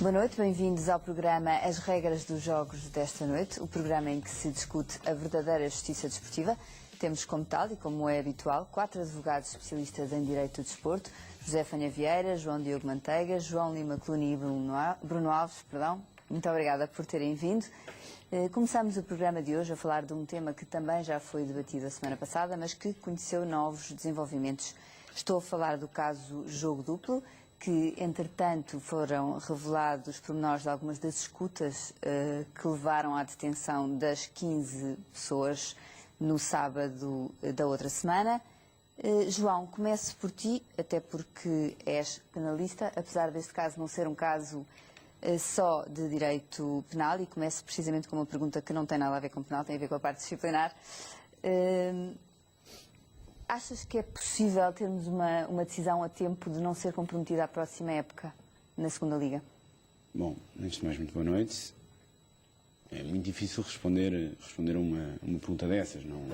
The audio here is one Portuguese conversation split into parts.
Boa noite, bem-vindos ao programa As Regras dos Jogos desta noite, o programa em que se discute a verdadeira justiça desportiva. Temos como tal, e como é habitual, 4 advogados especialistas em Direito do Desporto: José Fanha Vieira, João Diogo Manteiga, João Lima Cluny e Bruno Alves. Muito obrigada por terem vindo. Começamos o programa de hoje a falar de um tema que também já foi debatido a semana passada, mas que conheceu novos desenvolvimentos. Estou a falar do caso Jogo Duplo, que, entretanto, foram revelados pormenores de algumas das escutas que levaram à detenção das 15 pessoas no sábado da outra semana. João, começo por ti, até porque és penalista, apesar deste caso não ser um caso só de direito penal, e começo precisamente com uma pergunta que não tem nada a ver com penal, tem a ver com a parte disciplinar. Achas que é possível termos uma decisão a tempo de não ser comprometida à próxima época na segunda Liga? Bom, antes de mais, muito boa noite. É muito difícil responder a uma pergunta dessas. Não...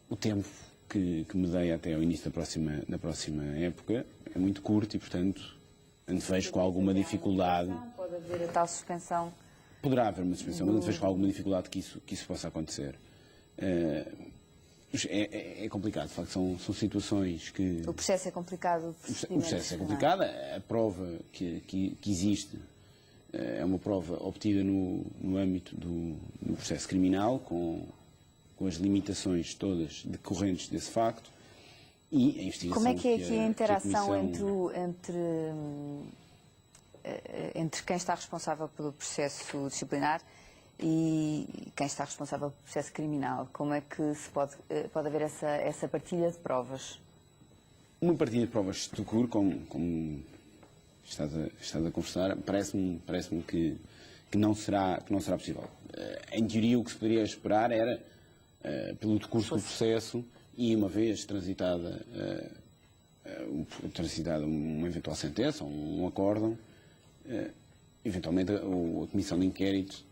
O tempo que me dei até ao início da próxima época é muito curto e, portanto, antevejo com alguma dificuldade. Pode haver a tal suspensão? Poderá haver uma suspensão, mas antevejo com alguma dificuldade que isso possa acontecer. É complicado, de facto, são situações que... O processo é complicado. O processo é complicado, a prova que existe é uma prova obtida no âmbito do processo criminal, com as limitações todas decorrentes desse facto, e a investigação... Como é que é aqui a interação comissão... entre quem está responsável pelo processo disciplinar e quem está responsável pelo processo criminal? Como é que se pode haver essa partilha de provas? Uma partilha de provas de cur, como estás a conversar, parece-me que não será possível. Em teoria, o que se poderia esperar era, pelo decurso do processo, e uma vez transitada uma eventual sentença, um acórdão, eventualmente a Comissão de Inquérito,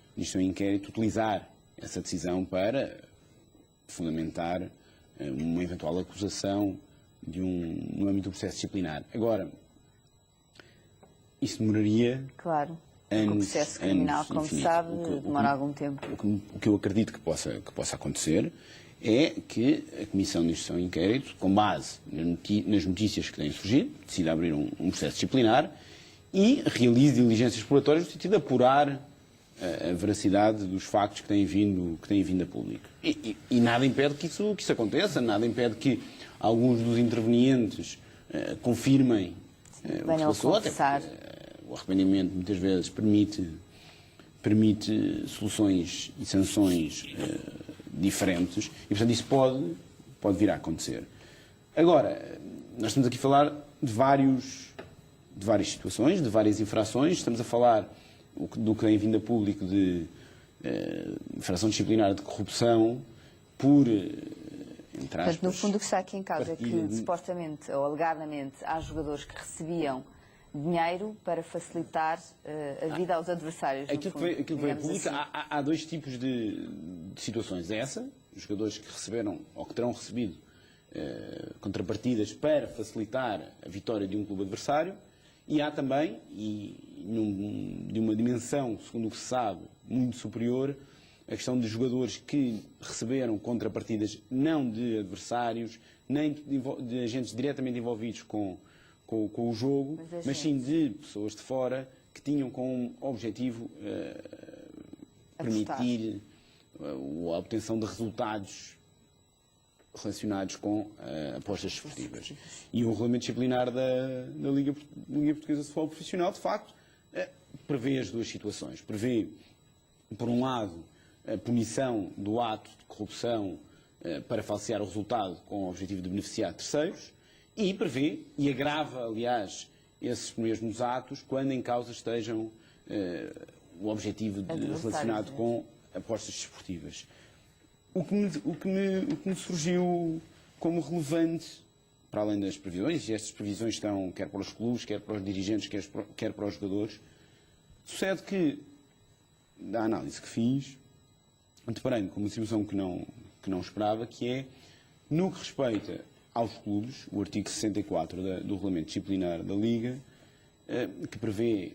utilizar essa decisão para fundamentar uma eventual acusação no âmbito do processo disciplinar. Agora, isso demoraria... Claro. Anos, o processo criminal, como se sabe, demora algum tempo. O que eu acredito que possa acontecer é que a Comissão de Instrução e Inquérito, com base nas notícias que têm surgido, decida abrir um processo disciplinar e realize diligências exploratórias no sentido de apurar a veracidade dos factos que têm vindo a público. E nada impede que isso aconteça, nada impede que alguns dos intervenientes confirmem o que se passou, até porque o arrependimento muitas vezes permite soluções e sanções diferentes, e portanto isso pode vir a acontecer. Agora, nós estamos aqui a falar de várias situações, de várias infrações. Estamos a falar do que tem vindo a público de infração disciplinar de corrupção por, entre aspas... Portanto, no fundo, o que está aqui em causa é que, supostamente ou alegadamente, há jogadores que recebiam dinheiro para facilitar a vida aos adversários. Aquilo que veio a público, assim. Há dois tipos de situações. Essa, os jogadores que receberam ou que terão recebido contrapartidas para facilitar a vitória de um clube adversário, e há também, de uma dimensão, segundo o que se sabe, muito superior, a questão de jogadores que receberam contrapartidas não de adversários, nem de agentes diretamente envolvidos com o jogo, mas sim de pessoas de fora que tinham como objetivo permitir a obtenção de resultados relacionados com apostas esportivas. E o regulamento disciplinar da Liga Portuguesa de Futebol Profissional, de facto, prevê as duas situações. Prevê, por um lado, a punição do ato de corrupção para falsear o resultado com o objetivo de beneficiar terceiros, e prevê, e agrava, aliás, esses mesmos atos quando em causa estejam o objetivo relacionado com apostas desportivas. O que me surgiu como relevante, para além das previsões, e estas previsões estão quer para os clubes, quer para os dirigentes, quer para os jogadores, sucede que, da análise que fiz, deparei-me com uma situação que não esperava, que é, no que respeita aos clubes, o artigo 64 do Regulamento Disciplinar da Liga que prevê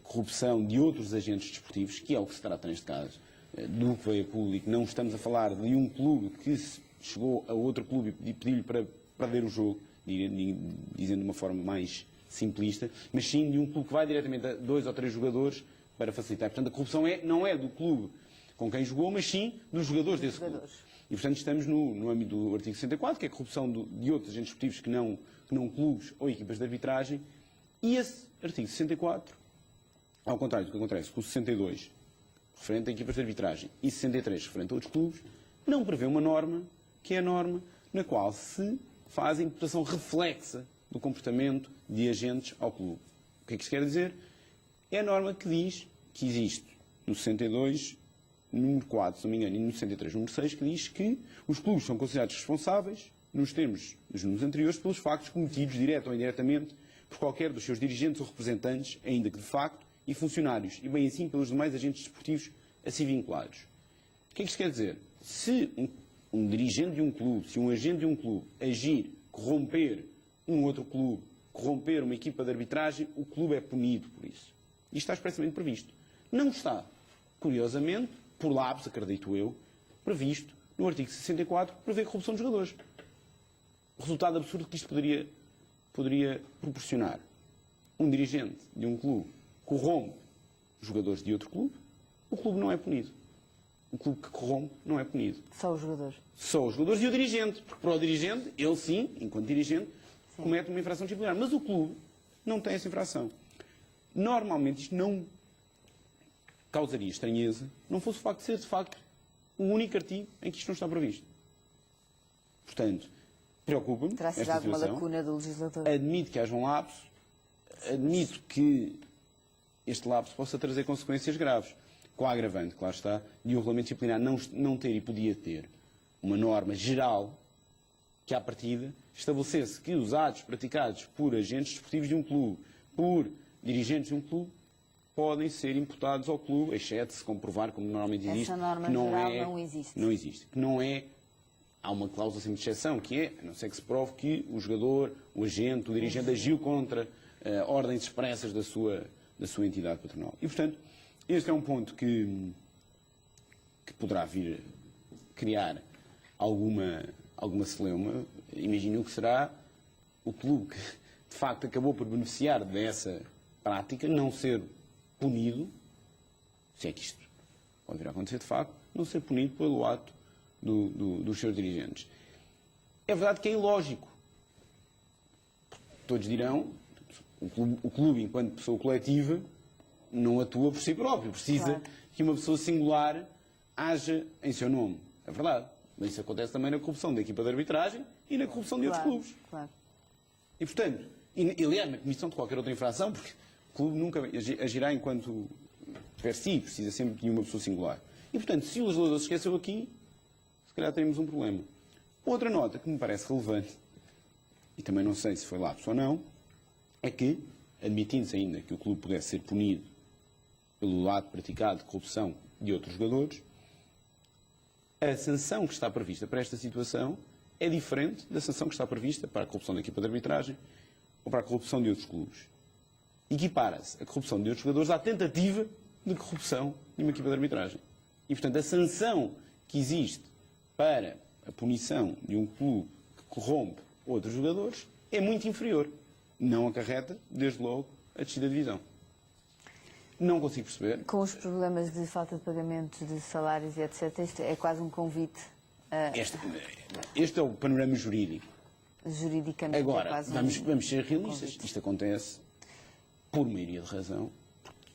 corrupção de outros agentes desportivos, que é o que se trata neste caso, do que veio a público. Não estamos a falar de um clube que chegou a outro clube e pediu-lhe para perder o jogo, dizendo de uma forma mais simplista, mas sim de um clube que vai diretamente a 2 ou 3 jogadores para facilitar. Portanto, a corrupção não é do clube com quem jogou, mas sim dos jogadores desse clube. E, portanto, estamos no âmbito do artigo 64, que é a corrupção de outros agentes desportivos que não clubes ou equipas de arbitragem. E esse artigo 64, ao contrário do que acontece com o 62, referente a equipas de arbitragem, e 63, referente a outros clubes, não prevê uma norma, que é a norma na qual se faz a imputação reflexa do comportamento de agentes ao clube. O que é que isto quer dizer? É a norma que diz que existe no 62, número 4, se não me engano, e no 63, número 6, que diz que os clubes são considerados responsáveis, nos termos dos números anteriores, pelos factos cometidos, direto ou indiretamente, por qualquer dos seus dirigentes ou representantes, ainda que de facto, e funcionários, e bem assim pelos demais agentes desportivos assim vinculados. O que é que isto quer dizer? Se um dirigente de um clube, se um agente de um clube agir, corromper um outro clube, corromper uma equipa de arbitragem, o clube é punido por isso. Isto está expressamente previsto. Não está, curiosamente, por lapso, acredito eu, previsto no artigo 64, que prevê a corrupção dos jogadores. O resultado absurdo que isto poderia proporcionar. Um dirigente de um clube corrompe jogadores de outro clube, o clube não é punido. O clube que corrompe não é punido. Só os jogadores. Só os jogadores e o dirigente. Porque para o dirigente, ele sim, enquanto dirigente, comete uma infração disciplinar. Mas o clube não tem essa infração. Normalmente isto não causaria estranheza, não fosse o facto de ser, de facto, o único artigo em que isto não está previsto. Portanto, preocupa-me esta situação. Terá sido alguma lacuna do legislador. Admito que haja um lapso, admito que este lapso possa trazer consequências graves. Com a agravante, claro está, de o regulamento disciplinar não ter e podia ter uma norma geral que, à partida, estabelecesse que os atos praticados por agentes desportivos de um clube, por dirigentes de um clube, podem ser imputados ao clube, exceto se comprovar, como normalmente existe, essa norma que geral não existe. Não existe. Que não é. Há uma cláusula sempre de exceção, que é, a não ser que se prove que o jogador, o agente, o dirigente agiu contra ordens expressas da sua entidade patronal. E, portanto, este é um ponto que poderá vir criar alguma celeuma. Imagino que será o clube que, de facto, acabou por beneficiar dessa prática, não ser punido, se é que isto pode vir a acontecer de facto, não ser punido pelo ato dos seus dirigentes. É verdade que é ilógico. Todos dirão, o clube, enquanto pessoa coletiva, não atua por si próprio. Precisa que uma pessoa singular haja em seu nome. É verdade. Mas isso acontece também na corrupção da equipa de arbitragem e na corrupção de outros clubes. Claro. E, portanto, aliás, na comissão de qualquer outra infração, porque o clube nunca agirá enquanto per si, precisa sempre de uma pessoa singular. E, portanto, se o legislador se esqueceu aqui, se calhar teremos um problema. Outra nota que me parece relevante, e também não sei se foi lapso ou não, é que, admitindo-se ainda que o clube pudesse ser punido pelo ato praticado de corrupção de outros jogadores, a sanção que está prevista para esta situação é diferente da sanção que está prevista para a corrupção da equipa de arbitragem ou para a corrupção de outros clubes. Equipara-se a corrupção de outros jogadores à tentativa de corrupção de uma equipa de arbitragem. E, portanto, a sanção que existe para a punição de um clube que corrompe outros jogadores é muito inferior. Não acarreta, desde logo, a descida de divisão. Não consigo perceber. Com os problemas de falta de pagamentos de salários e etc., isto é quase um convite a... Este é o panorama jurídico. Juridicamente agora, é quase vamos ser realistas. Isto acontece por maioria de razão.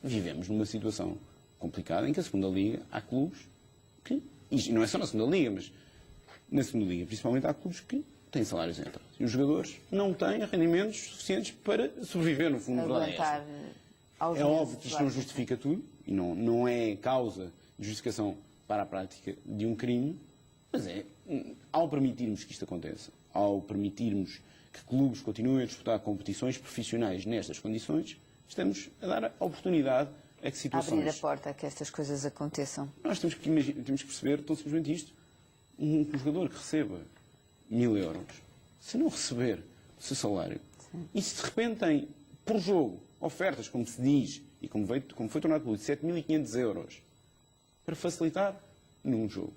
Vivemos numa situação complicada em que a segunda Liga há clubes que, e não é só na segunda Liga, mas na segunda Liga principalmente há clubes que têm salários entrados. E os jogadores não têm rendimentos suficientes para sobreviver, no fundo. É óbvio que isto não justifica tudo, e não é causa de justificação para a prática de um crime, mas ao permitirmos que isto aconteça, ao permitirmos que clubes continuem a disputar competições profissionais nestas condições, estamos a dar a oportunidade a que situações... Abrir a porta a que estas coisas aconteçam. Nós temos que perceber tão simplesmente isto. Um jogador que receba 1.000 euros, se não receber o seu salário, e se de repente tem por jogo, ofertas, como se diz, e como foi tornado público, 7.500 euros, para facilitar num jogo.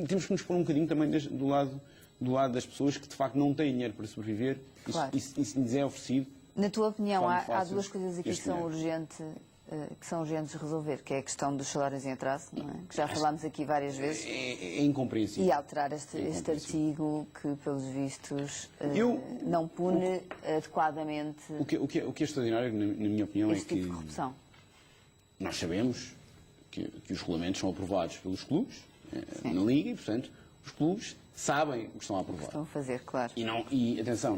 Temos que nos pôr um bocadinho também do lado das pessoas que de facto não têm dinheiro para sobreviver, claro. e se lhes é oferecido. Na tua opinião, há fácil duas coisas aqui que são urgentes de resolver, que é a questão dos salários em atraso, não é? Que já falámos aqui várias vezes. É incompreensível. E alterar este artigo que, pelos vistos, não pune adequadamente o que é extraordinário, na minha opinião, este é que tipo de corrupção. Nós sabemos que os regulamentos são aprovados pelos clubes, na Liga, e, portanto, os clubes sabem o que estão a aprovar. Estão a fazer, claro. E atenção,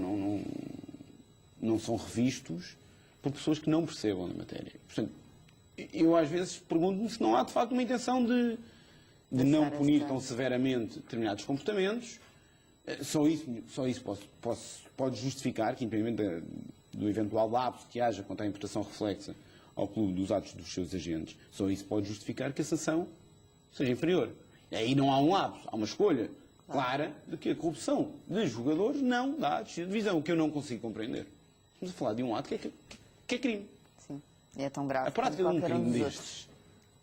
não são revistos por pessoas que não percebam da matéria. Portanto, eu às vezes pergunto-me se não há de facto uma intenção de não punir tão severamente determinados comportamentos. Só isso pode justificar que, independente do eventual lapso que haja quanto à imputação reflexa ao clube dos atos dos seus agentes, só isso pode justificar que a sanção seja inferior. E aí não há um lapso, há uma escolha clara de que a corrupção de jogadores não dá a descida de divisão, o que eu não consigo compreender. Estamos a falar de um ato que é crime. Sim, é tão grave. A prática de um crime destes,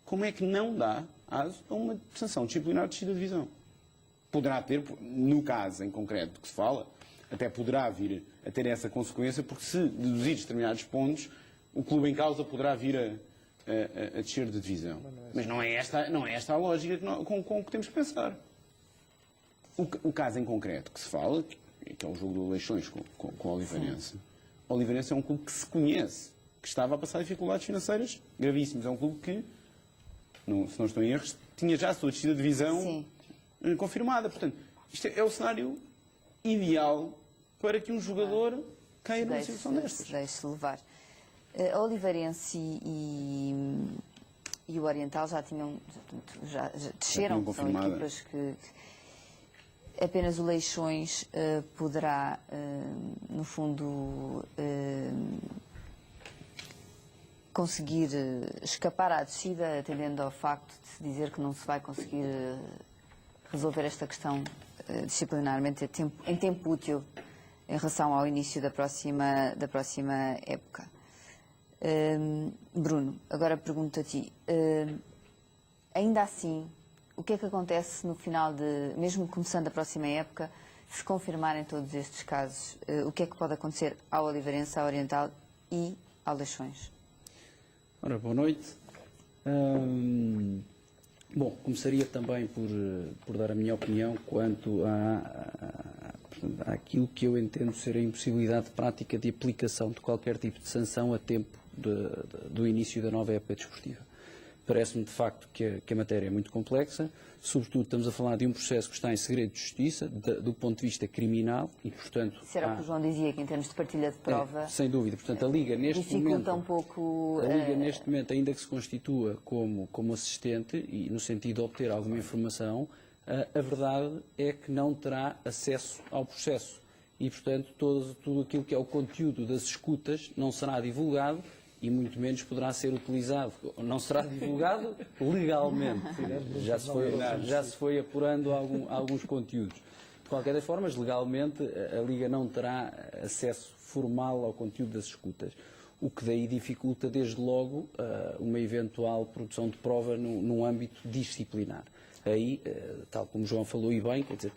como é que não dá aso a uma sanção disciplinar de descida de divisão? Poderá ter, no caso em concreto que se fala, até poderá vir a ter essa consequência, porque se deduzidos determinados pontos, o clube em causa poderá vir a descer de divisão. Mas não é esta a lógica com que temos que pensar. O caso em concreto que se fala, que é o jogo de eleições com o Oliveirense. O Oliveirense é um clube que se conhece, que estava a passar dificuldades financeiras gravíssimas. É um clube que, se não estou em erros, tinha já a sua descida de divisão confirmada. Portanto, isto é o cenário ideal para que um jogador caia numa situação destas. Deixe-se levar. A Oliveirense e o Oriental já desceram, são equipas que apenas o Leixões poderá, no fundo, conseguir escapar à descida, atendendo ao facto de se dizer que não se vai conseguir resolver esta questão disciplinarmente em tempo útil em relação ao início da próxima época. Bruno, agora pergunto a ti, ainda assim, o que é que acontece no final mesmo começando a próxima época, se confirmarem todos estes casos, o que é que pode acontecer ao Oliveirense, ao Oriental e ao Leixões? Ora, boa noite. Bom, começaria também por dar a minha opinião quanto àquilo que eu entendo ser a impossibilidade prática de aplicação de qualquer tipo de sanção a tempo do início da nova época desportiva. Parece-me, de facto, que a matéria é muito complexa. Sobretudo, estamos a falar de um processo que está em segredo de justiça, do ponto de vista criminal, e, portanto... Isso era o que o João dizia, que em termos de partilha de prova... sem dúvida. Portanto, a Liga, neste momento... um pouco... A Liga, neste momento, ainda que se constitua como assistente, e no sentido de obter alguma informação, a verdade é que não terá acesso ao processo. E, portanto, tudo aquilo que é o conteúdo das escutas não será divulgado, e muito menos poderá ser utilizado. Não será divulgado legalmente. Já se foi apurando alguns conteúdos. De qualquer das formas, legalmente, a Liga não terá acesso formal ao conteúdo das escutas, o que daí dificulta, desde logo, uma eventual produção de prova num âmbito disciplinar. Aí, tal como o João falou e bem, quer dizer,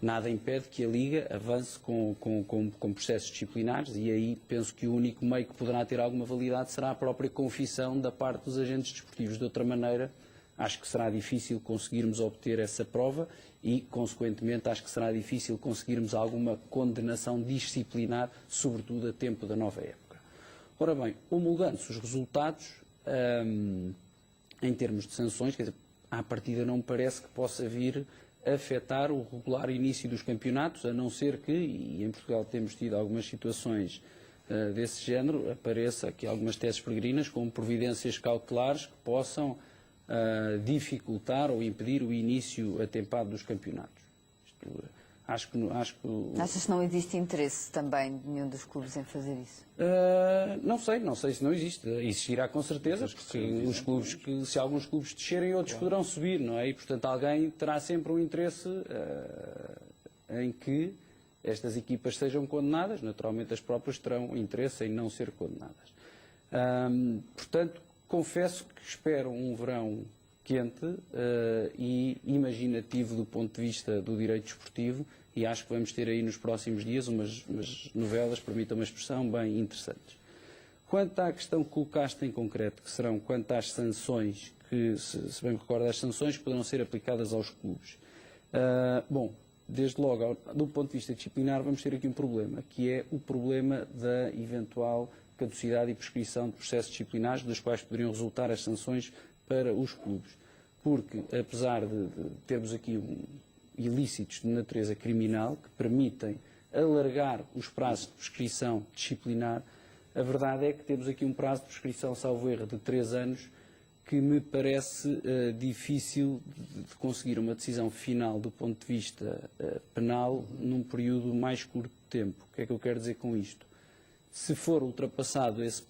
nada impede que a Liga avance com processos disciplinares, e aí penso que o único meio que poderá ter alguma validade será a própria confissão da parte dos agentes desportivos. De outra maneira, acho que será difícil conseguirmos obter essa prova e, consequentemente, acho que será difícil conseguirmos alguma condenação disciplinar, sobretudo a tempo da nova época. Ora bem, homologando-se os resultados, em termos de sanções, quer dizer, à partida não me parece que possa vir a afetar o regular início dos campeonatos, a não ser que, e em Portugal temos tido algumas situações desse género, apareça aqui algumas teses peregrinas como providências cautelares que possam dificultar ou impedir o início atempado dos campeonatos. Achas que não existe interesse também de nenhum dos clubes em fazer isso? Não sei se não existe. Existirá com certeza, porque se alguns clubes descerem, outros poderão subir, não é? E, portanto, alguém terá sempre um interesse em que estas equipas sejam condenadas, naturalmente as próprias terão interesse em não ser condenadas. Portanto, confesso que espero um verão quente e imaginativo do ponto de vista do direito desportivo, e acho que vamos ter aí nos próximos dias umas novelas, permitam uma expressão, bem interessantes. Quanto à questão que colocaste em concreto, que serão quanto às sanções, que, se bem me recordo, as sanções que poderão ser aplicadas aos clubes. Bom, desde logo, do ponto de vista disciplinar, vamos ter aqui um problema, que é o problema da eventual caducidade e prescrição de processos disciplinares, dos quais poderiam resultar as sanções para os clubes. Porque, apesar de termos aqui ilícitos de natureza criminal, que permitem alargar os prazos de prescrição disciplinar, a verdade é que temos aqui um prazo de prescrição, salvo erro, de 3 anos, que me parece difícil de conseguir uma decisão final do ponto de vista penal num período mais curto de tempo. O que é que eu quero dizer com isto? Se for ultrapassado esse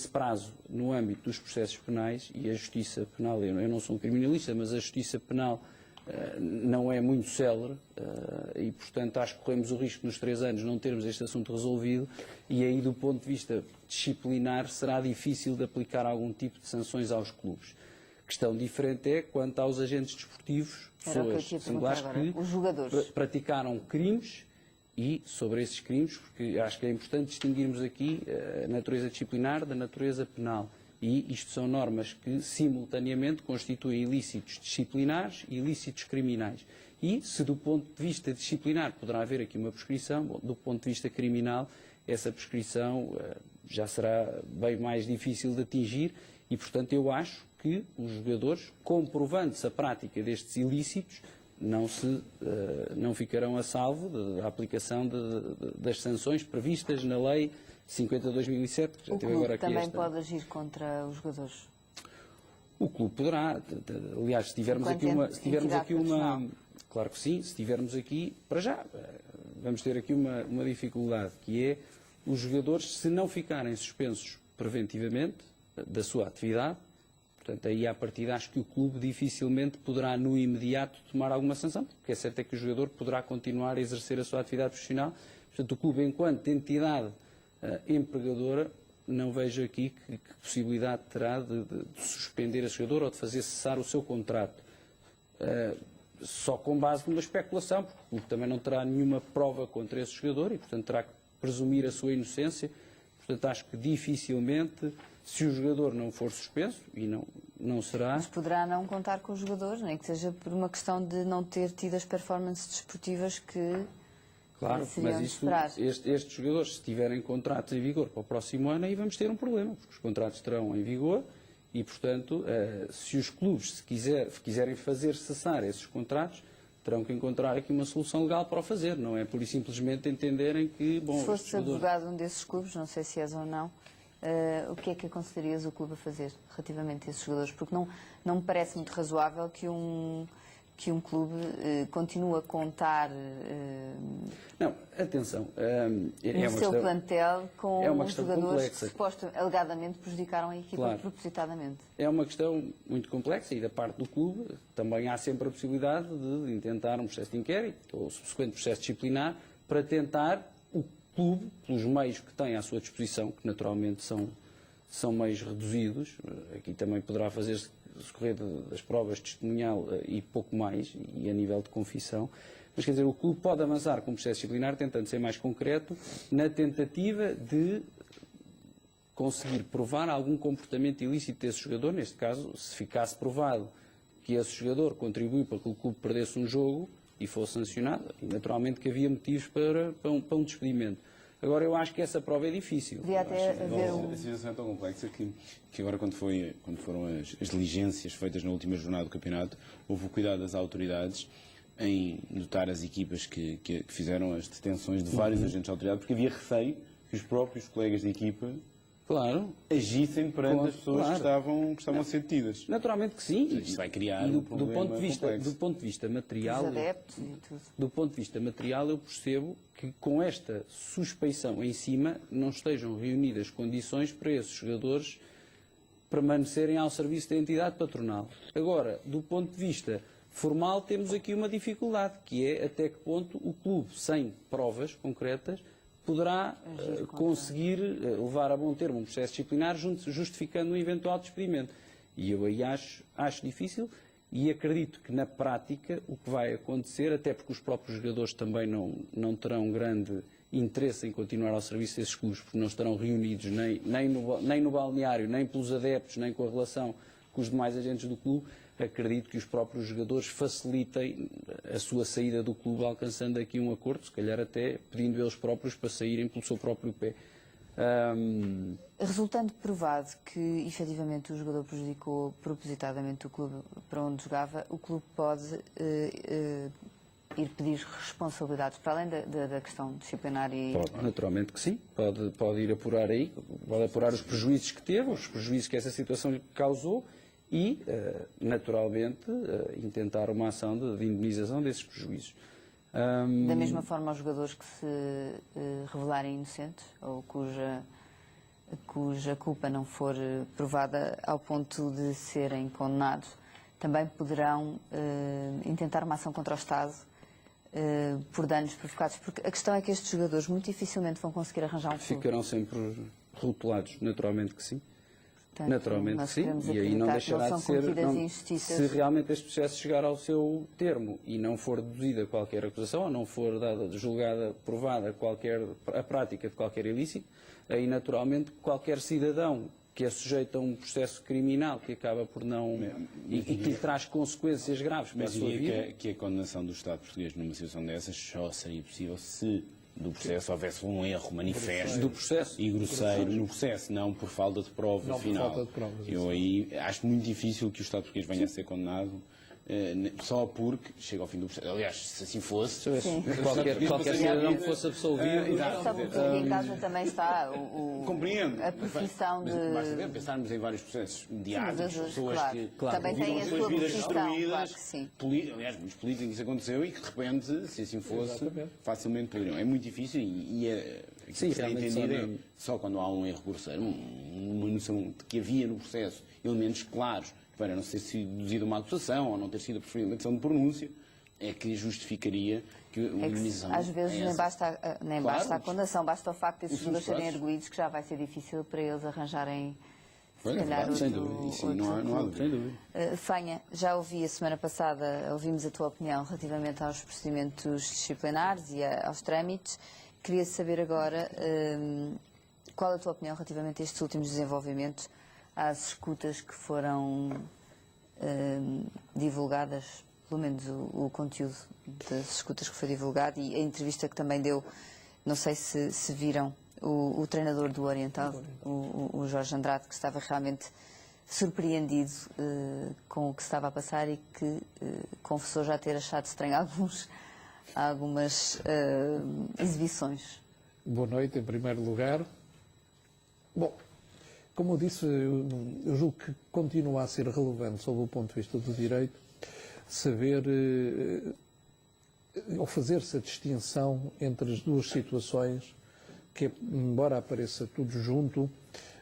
prazo no âmbito dos processos penais, e a justiça penal, eu não sou um criminalista, mas a justiça penal não é muito célere e, portanto, acho que corremos o risco nos 3 anos não termos este assunto resolvido, e aí, do ponto de vista disciplinar, será difícil de aplicar algum tipo de sanções aos clubes. Questão diferente é quanto aos agentes desportivos, pessoas singulares que praticaram crimes, e sobre esses crimes, porque acho que é importante distinguirmos aqui a natureza disciplinar da natureza penal. E isto são normas que, simultaneamente, constituem ilícitos disciplinares e ilícitos criminais. E, se do ponto de vista disciplinar poderá haver aqui uma prescrição, bom, do ponto de vista criminal, essa prescrição já será bem mais difícil de atingir e, portanto, eu acho que os jogadores, comprovando-se a prática destes ilícitos, não ficarão a salvo da aplicação das sanções previstas na Lei 50/2007, que já teve agora aqui também pode agir contra os jogadores? O clube poderá. Aliás, se tivermos aqui uma... Claro que sim, se tivermos aqui, para já, vamos ter aqui uma dificuldade, que é os jogadores, se não ficarem suspensos preventivamente da sua atividade, portanto, aí à partida acho que o clube dificilmente poderá no imediato tomar alguma sanção, porque é certo é que o jogador poderá continuar a exercer a sua atividade profissional. Portanto, o clube, enquanto entidade empregadora, não vejo aqui que possibilidade terá de suspender esse jogador ou de fazer cessar o seu contrato. Só com base numa especulação, porque o clube também não terá nenhuma prova contra esse jogador e, portanto, terá que presumir a sua inocência. Portanto, acho que dificilmente, se o jogador não for suspenso, e não será... Mas poderá não contar com os jogadores, nem que seja por uma questão de não ter tido as performances desportivas que... Claro, mas estes jogadores, se tiverem contratos em vigor para o próximo ano, aí vamos ter um problema, porque os contratos estarão em vigor e, portanto, se os clubes quiserem fazer cessar esses contratos, terão que encontrar aqui uma solução legal para o fazer, não é por simplesmente entenderem que... Bom, se fosse advogado de um desses clubes, não sei se és ou não, o que é que aconselharias o clube a fazer relativamente a esses jogadores? Porque não me parece muito razoável que um clube continue a contar não, atenção, no seu plantel com jogadores complexa, que alegadamente prejudicaram a equipa, claro, propositadamente. É uma questão muito complexa e da parte do clube também há sempre a possibilidade de intentar um processo de inquérito ou subsequente processo disciplinar para tentar o clube, pelos meios que tem à sua disposição, que naturalmente são meios reduzidos, aqui também poderá fazer-se decorrer das provas de testemunhal e pouco mais, e a nível de confissão. Mas, quer dizer, o clube pode avançar com o processo disciplinar, tentando ser mais concreto, na tentativa de conseguir provar algum comportamento ilícito desse jogador. Neste caso, se ficasse provado que esse jogador contribuiu para que o clube perdesse um jogo e fosse sancionado, e naturalmente que havia motivos para um despedimento. Agora, eu acho que essa prova é difícil. A situação é tão complexa que agora, quando foram as diligências feitas na última jornada do campeonato, houve o cuidado das autoridades em notar as equipas que fizeram as detenções de vários agentes de autoridade, porque havia receio que os próprios colegas de equipa agissem perante as pessoas que estavam a ser detidas. Naturalmente que sim. Isso vai criar um problema complexo. Do ponto de vista material, do ponto de vista material, eu percebo que com esta suspeição em cima não estejam reunidas condições para esses jogadores permanecerem ao serviço da entidade patronal. Agora, do ponto de vista formal, temos aqui uma dificuldade, que é até que ponto o clube, sem provas concretas, poderá conseguir levar a bom termo um processo disciplinar justificando um eventual despedimento. E eu aí acho difícil e acredito que na prática o que vai acontecer, até porque os próprios jogadores também não terão grande interesse em continuar ao serviço desses clubes, porque não estarão reunidos nem no balneário, nem pelos adeptos, nem com a relação com os demais agentes do clube, acredito que os próprios jogadores facilitem a sua saída do clube alcançando aqui um acordo, se calhar até pedindo eles próprios para saírem pelo seu próprio pé. Resultando provado que efetivamente o jogador prejudicou propositadamente o clube para onde jogava, o clube pode ir pedir responsabilidades para além da questão disciplinar e... Pode, naturalmente que sim, pode ir apurar aí, pode apurar os prejuízos que teve, os prejuízos que essa situação lhe causou e, naturalmente, intentar uma ação de indemnização desses prejuízos. Da mesma forma, aos jogadores que se revelarem inocentes ou cuja culpa não for provada ao ponto de serem condenados, também poderão intentar uma ação contra o Estado por danos provocados. Porque a questão é que estes jogadores muito dificilmente vão conseguir arranjar um clube. Ficarão sempre rotulados, naturalmente que sim. Portanto, naturalmente que sim, e aí não deixará de ser, se realmente este processo chegar ao seu termo e não for deduzida qualquer acusação, ou não for julgada, provada a prática de qualquer ilícito, aí naturalmente qualquer cidadão que é sujeito a um processo criminal que acaba por não... e que lhe traz consequências graves para a sua vida... que a condenação do Estado português numa situação dessas só seria possível se do processo houvesse um erro manifesto do processo e grosseiro no processo, não por falta de prova final. Eu aí acho muito difícil que o Estado português venha a ser condenado só porque chega ao fim do processo. Aliás, se assim fosse, qualquer cidadão que fosse absolvido... Só porque aqui em casa também está compreendo. A profissão de... Basta ver, pensarmos em vários processos mediáticos, pessoas que também têm a sua vidas profissão, destruídas. claro que sim. Aliás, muitos políticos isso aconteceu e que de repente, se assim fosse, facilmente poderiam. É muito difícil e entendido só quando há um erro grosseiro, uma noção de que havia no processo elementos claros para não ter sido deduzida uma acusação ou não ter sido a questão de pronúncia, é que justificaria que uma indemnização... Às vezes nem basta a condenação, basta o facto de esses jogadores serem arguídos, que já vai ser difícil para eles arranjarem, se calhar, sem dúvida. Isso não há dúvida. Fanha, já ouvi a semana passada, ouvimos a tua opinião relativamente aos procedimentos disciplinares e aos trâmites. Queria saber agora qual a tua opinião relativamente a estes últimos desenvolvimentos, às escutas que foram divulgadas, pelo menos o conteúdo das escutas que foi divulgado e a entrevista que também deu, não sei se viram, o treinador do Oriental, o Jorge Andrade, que estava realmente surpreendido com o que estava a passar e que confessou já ter achado estranho algumas exibições. Boa noite, em primeiro lugar. Bom, como eu disse, eu julgo que continua a ser relevante, sob o ponto de vista do direito, saber ou fazer-se a distinção entre as duas situações que, embora apareça tudo junto,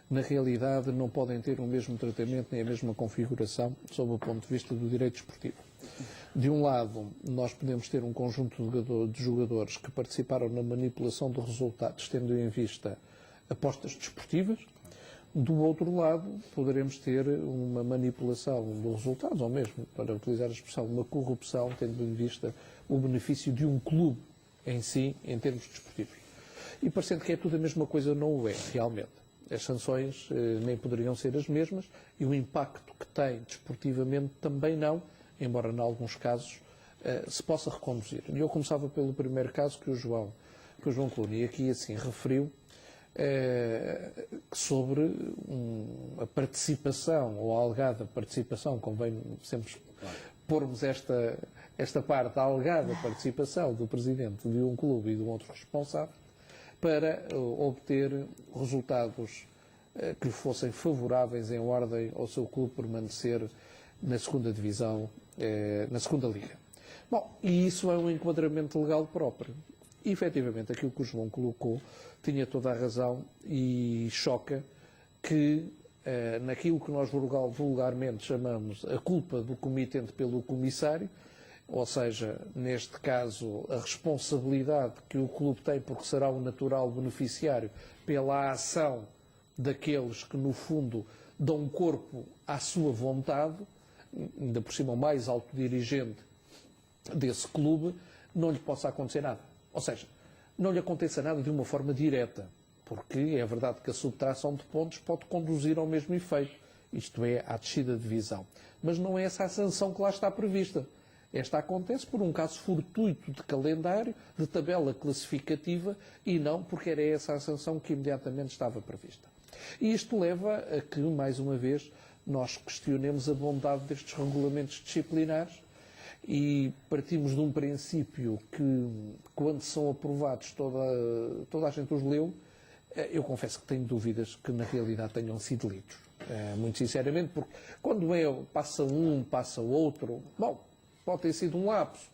na realidade não podem ter o mesmo tratamento nem a mesma configuração sob o ponto de vista do direito desportivo. De um lado, nós podemos ter um conjunto de jogadores que participaram na manipulação de resultados, tendo em vista apostas desportivas. Do outro lado, poderemos ter uma manipulação dos resultados, ou mesmo, para utilizar a expressão, uma corrupção, tendo em vista o benefício de um clube em si, em termos desportivos. E parecendo que é tudo a mesma coisa, não o é, realmente. As sanções nem poderiam ser as mesmas e o impacto que tem desportivamente também não, embora, em alguns casos, se possa reconduzir. E eu começava pelo primeiro caso que o João Clooney aqui assim referiu, sobre a participação, ou a alegada participação, convém sempre pormos esta parte, a alegada participação do presidente de um clube e de um outro responsável, para obter resultados que lhe fossem favoráveis em ordem ao seu clube permanecer na segunda divisão, na segunda liga. Bom, e isso é um enquadramento legal próprio. E, efetivamente, aquilo que o João colocou tinha toda a razão e choca que naquilo que nós vulgarmente chamamos a culpa do comitente pelo comissário, ou seja, neste caso, a responsabilidade que o clube tem, porque será o natural beneficiário, pela ação daqueles que, no fundo, dão corpo à sua vontade, ainda por cima o mais alto dirigente desse clube, não lhe possa acontecer nada. Ou seja, não lhe aconteça nada de uma forma direta, porque é verdade que a subtração de pontos pode conduzir ao mesmo efeito, isto é, à descida de divisão. Mas não é essa a sanção que lá está prevista. Esta acontece por um caso fortuito de calendário, de tabela classificativa, e não porque era essa a sanção que imediatamente estava prevista. E isto leva a que, mais uma vez, nós questionemos a bondade destes regulamentos disciplinares e partimos de um princípio que, quando são aprovados, toda a gente os leu. Eu confesso que tenho dúvidas que, na realidade, tenham sido lidos. Muito sinceramente, porque quando passa um, passa outro, bom, pode ter sido um lapso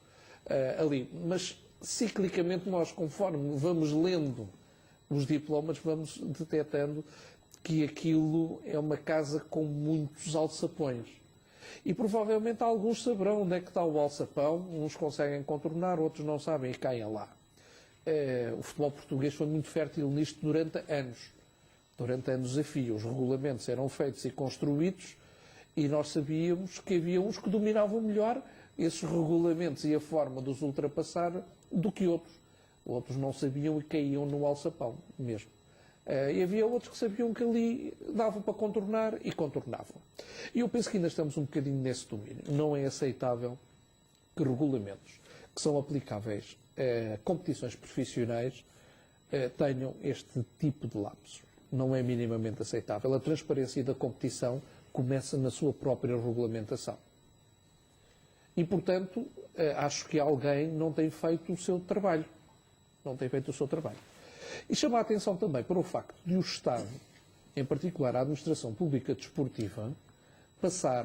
ali, mas ciclicamente nós, conforme vamos lendo os diplomas, vamos detectando que aquilo é uma casa com muitos alçapões. E provavelmente alguns saberão onde é que está o alçapão, uns conseguem contornar, outros não sabem e caem lá. O futebol português foi muito fértil nisto durante anos a fio. Os regulamentos eram feitos e construídos e nós sabíamos que havia uns que dominavam melhor esses regulamentos e a forma de os ultrapassar do que outros. Outros não sabiam e caíam no alçapão mesmo. E havia outros que sabiam que ali davam para contornar e contornavam. E eu penso que ainda estamos um bocadinho nesse domínio. Não é aceitável que regulamentos que são aplicáveis a competições profissionais tenham este tipo de lapsos. Não é minimamente aceitável. A transparência da competição começa na sua própria regulamentação. E, portanto, acho que alguém não tem feito o seu trabalho. E chama a atenção também para o facto de o Estado, em particular a Administração Pública Desportiva, passar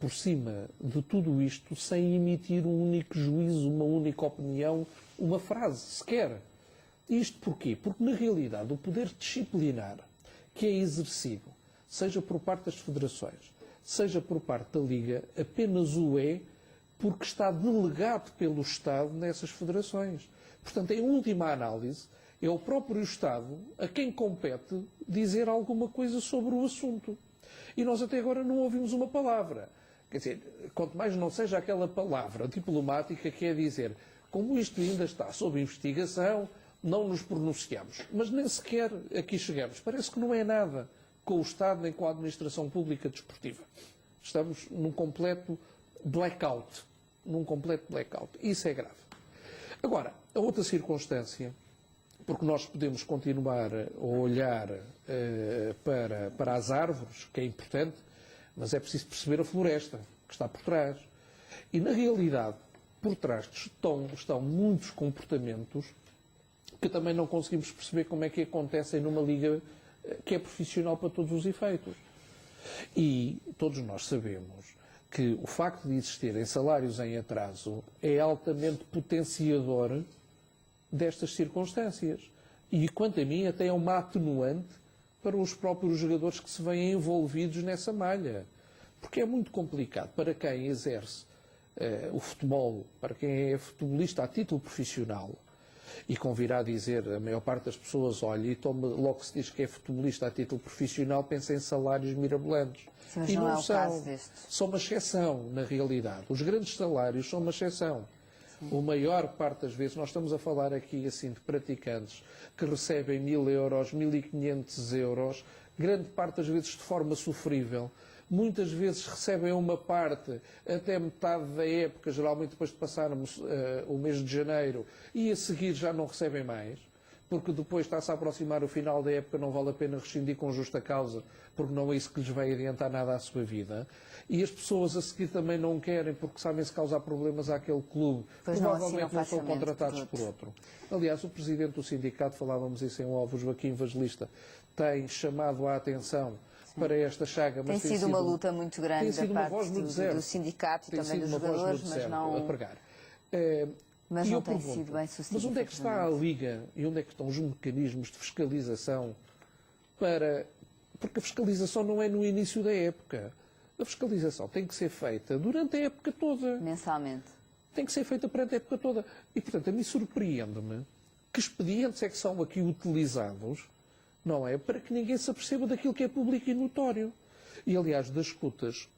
por cima de tudo isto sem emitir um único juízo, uma única opinião, uma frase sequer. Isto porquê? Porque, na realidade, o poder disciplinar que é exercido, seja por parte das federações, seja por parte da Liga, apenas o é porque está delegado pelo Estado nessas federações. Portanto, em última análise, é o próprio Estado a quem compete dizer alguma coisa sobre o assunto. E nós até agora não ouvimos uma palavra. Quer dizer, quanto mais não seja aquela palavra diplomática que é dizer, como isto ainda está sob investigação, não nos pronunciamos. Mas nem sequer aqui chegamos. Parece que não é nada com o Estado nem com a Administração Pública Desportiva. Estamos num completo blackout. Isso é grave. Agora, a outra circunstância, porque nós podemos continuar a olhar para as árvores, que é importante, mas é preciso perceber a floresta que está por trás. E, na realidade, por trás estão muitos comportamentos que também não conseguimos perceber como é que acontecem numa liga que é profissional para todos os efeitos. E todos nós sabemos que o facto de existirem salários em atraso é altamente potenciador destas circunstâncias. E, quanto a mim, até é uma atenuante para os próprios jogadores que se veem envolvidos nessa malha. Porque é muito complicado para quem exerce o futebol, para quem é futebolista a título profissional, e convirá a dizer, a maior parte das pessoas, olha, e logo se diz que é futebolista a título profissional, pensa em salários mirabolantes. Sim, mas e não é o são, caso deste. São uma exceção, na realidade. Os grandes salários são uma exceção. A maior parte das vezes, nós estamos a falar aqui assim de praticantes que recebem 1.000 euros, 1.500 euros, grande parte das vezes de forma sofrível. Muitas vezes recebem uma parte até metade da época, geralmente depois de passarmos o mês de janeiro, e a seguir já não recebem mais, porque depois está-se a aproximar o final da época, não vale a pena rescindir com justa causa, porque não é isso que lhes vai adiantar nada à sua vida. E as pessoas a seguir também não querem, porque sabem se causar problemas àquele clube, pois provavelmente não são contratados por outro. Aliás, o presidente do sindicato, falávamos isso em off, Joaquim Evangelista, tem chamado a atenção para esta chaga. Mas tem sido uma luta muito grande da parte do sindicato e também dos jogadores, mas não... a pregar. Mas não tem sido bem sucedido. Mas onde é que está a Liga e onde é que estão os mecanismos de fiscalização para Porque a fiscalização não é no início da época. A fiscalização tem que ser feita durante a época toda. Mensalmente. Tem que ser feita perante a época toda. E, portanto, a mim surpreende-me que expedientes é que são aqui utilizados, não é? Para que ninguém se aperceba daquilo que é público e notório. E, aliás, das escutas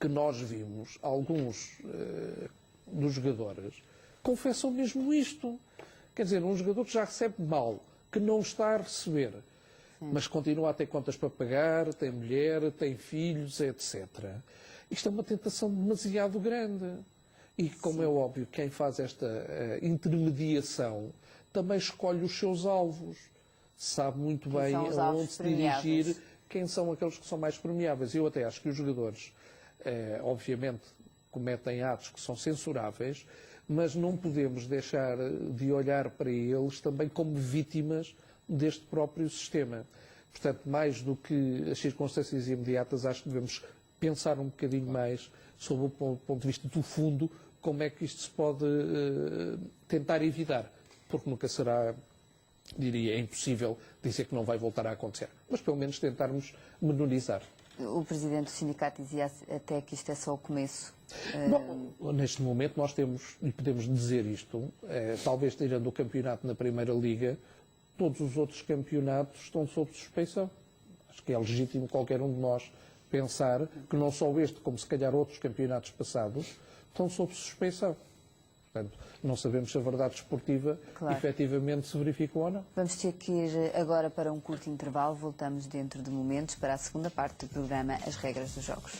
que nós vimos, alguns dos jogadores confessam mesmo isto. Quer dizer, um jogador que já recebe mal, que não está a receber, mas continua a ter contas para pagar, tem mulher, tem filhos, etc. Isto é uma tentação demasiado grande. E, como é óbvio, quem faz esta intermediação também escolhe os seus alvos. Sabe muito bem aonde se dirigir, quem são aqueles que são mais permeáveis. Eu até acho que os jogadores, obviamente, cometem atos que são censuráveis, mas não podemos deixar de olhar para eles também como vítimas deste próprio sistema. Portanto, mais do que as circunstâncias imediatas, acho que devemos pensar um bocadinho mais sobre o ponto de vista do fundo, como é que isto se pode tentar evitar, porque nunca será, diria, impossível dizer que não vai voltar a acontecer, mas pelo menos tentarmos menorizar. O Presidente do Sindicato dizia até que isto é só o começo. Bom, neste momento nós temos, e podemos dizer isto, talvez tirando o campeonato na Primeira Liga, todos os outros campeonatos estão sob suspeição. Acho que é legítimo qualquer um de nós pensar que não só este, como se calhar outros campeonatos passados, estão sob suspeição. Portanto, não sabemos se a verdade esportiva efetivamente se verificou ou não. Vamos ter que ir agora para um curto intervalo. Voltamos dentro de momentos para a segunda parte do programa As Regras dos Jogos.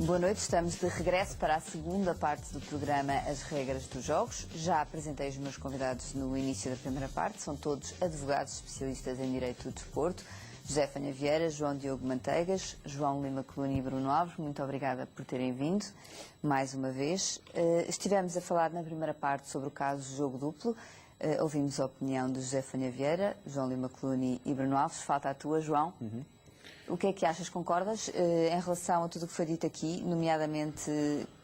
Boa noite, estamos de regresso para a segunda parte do programa As Regras dos Jogos. Já apresentei os meus convidados no início da primeira parte, são todos advogados especialistas em Direito do Desporto. José Fanha Vieira, João Diogo Manteigas, João Lima Coluna e Bruno Alves, muito obrigada por terem vindo mais uma vez. Estivemos a falar na primeira parte sobre o caso de jogo duplo. Ouvimos a opinião de José Fanha Vieira, João Lima Coluna e Bruno Alves. Falta a tua, João. O que é que achas? Concordas em relação a tudo o que foi dito aqui, nomeadamente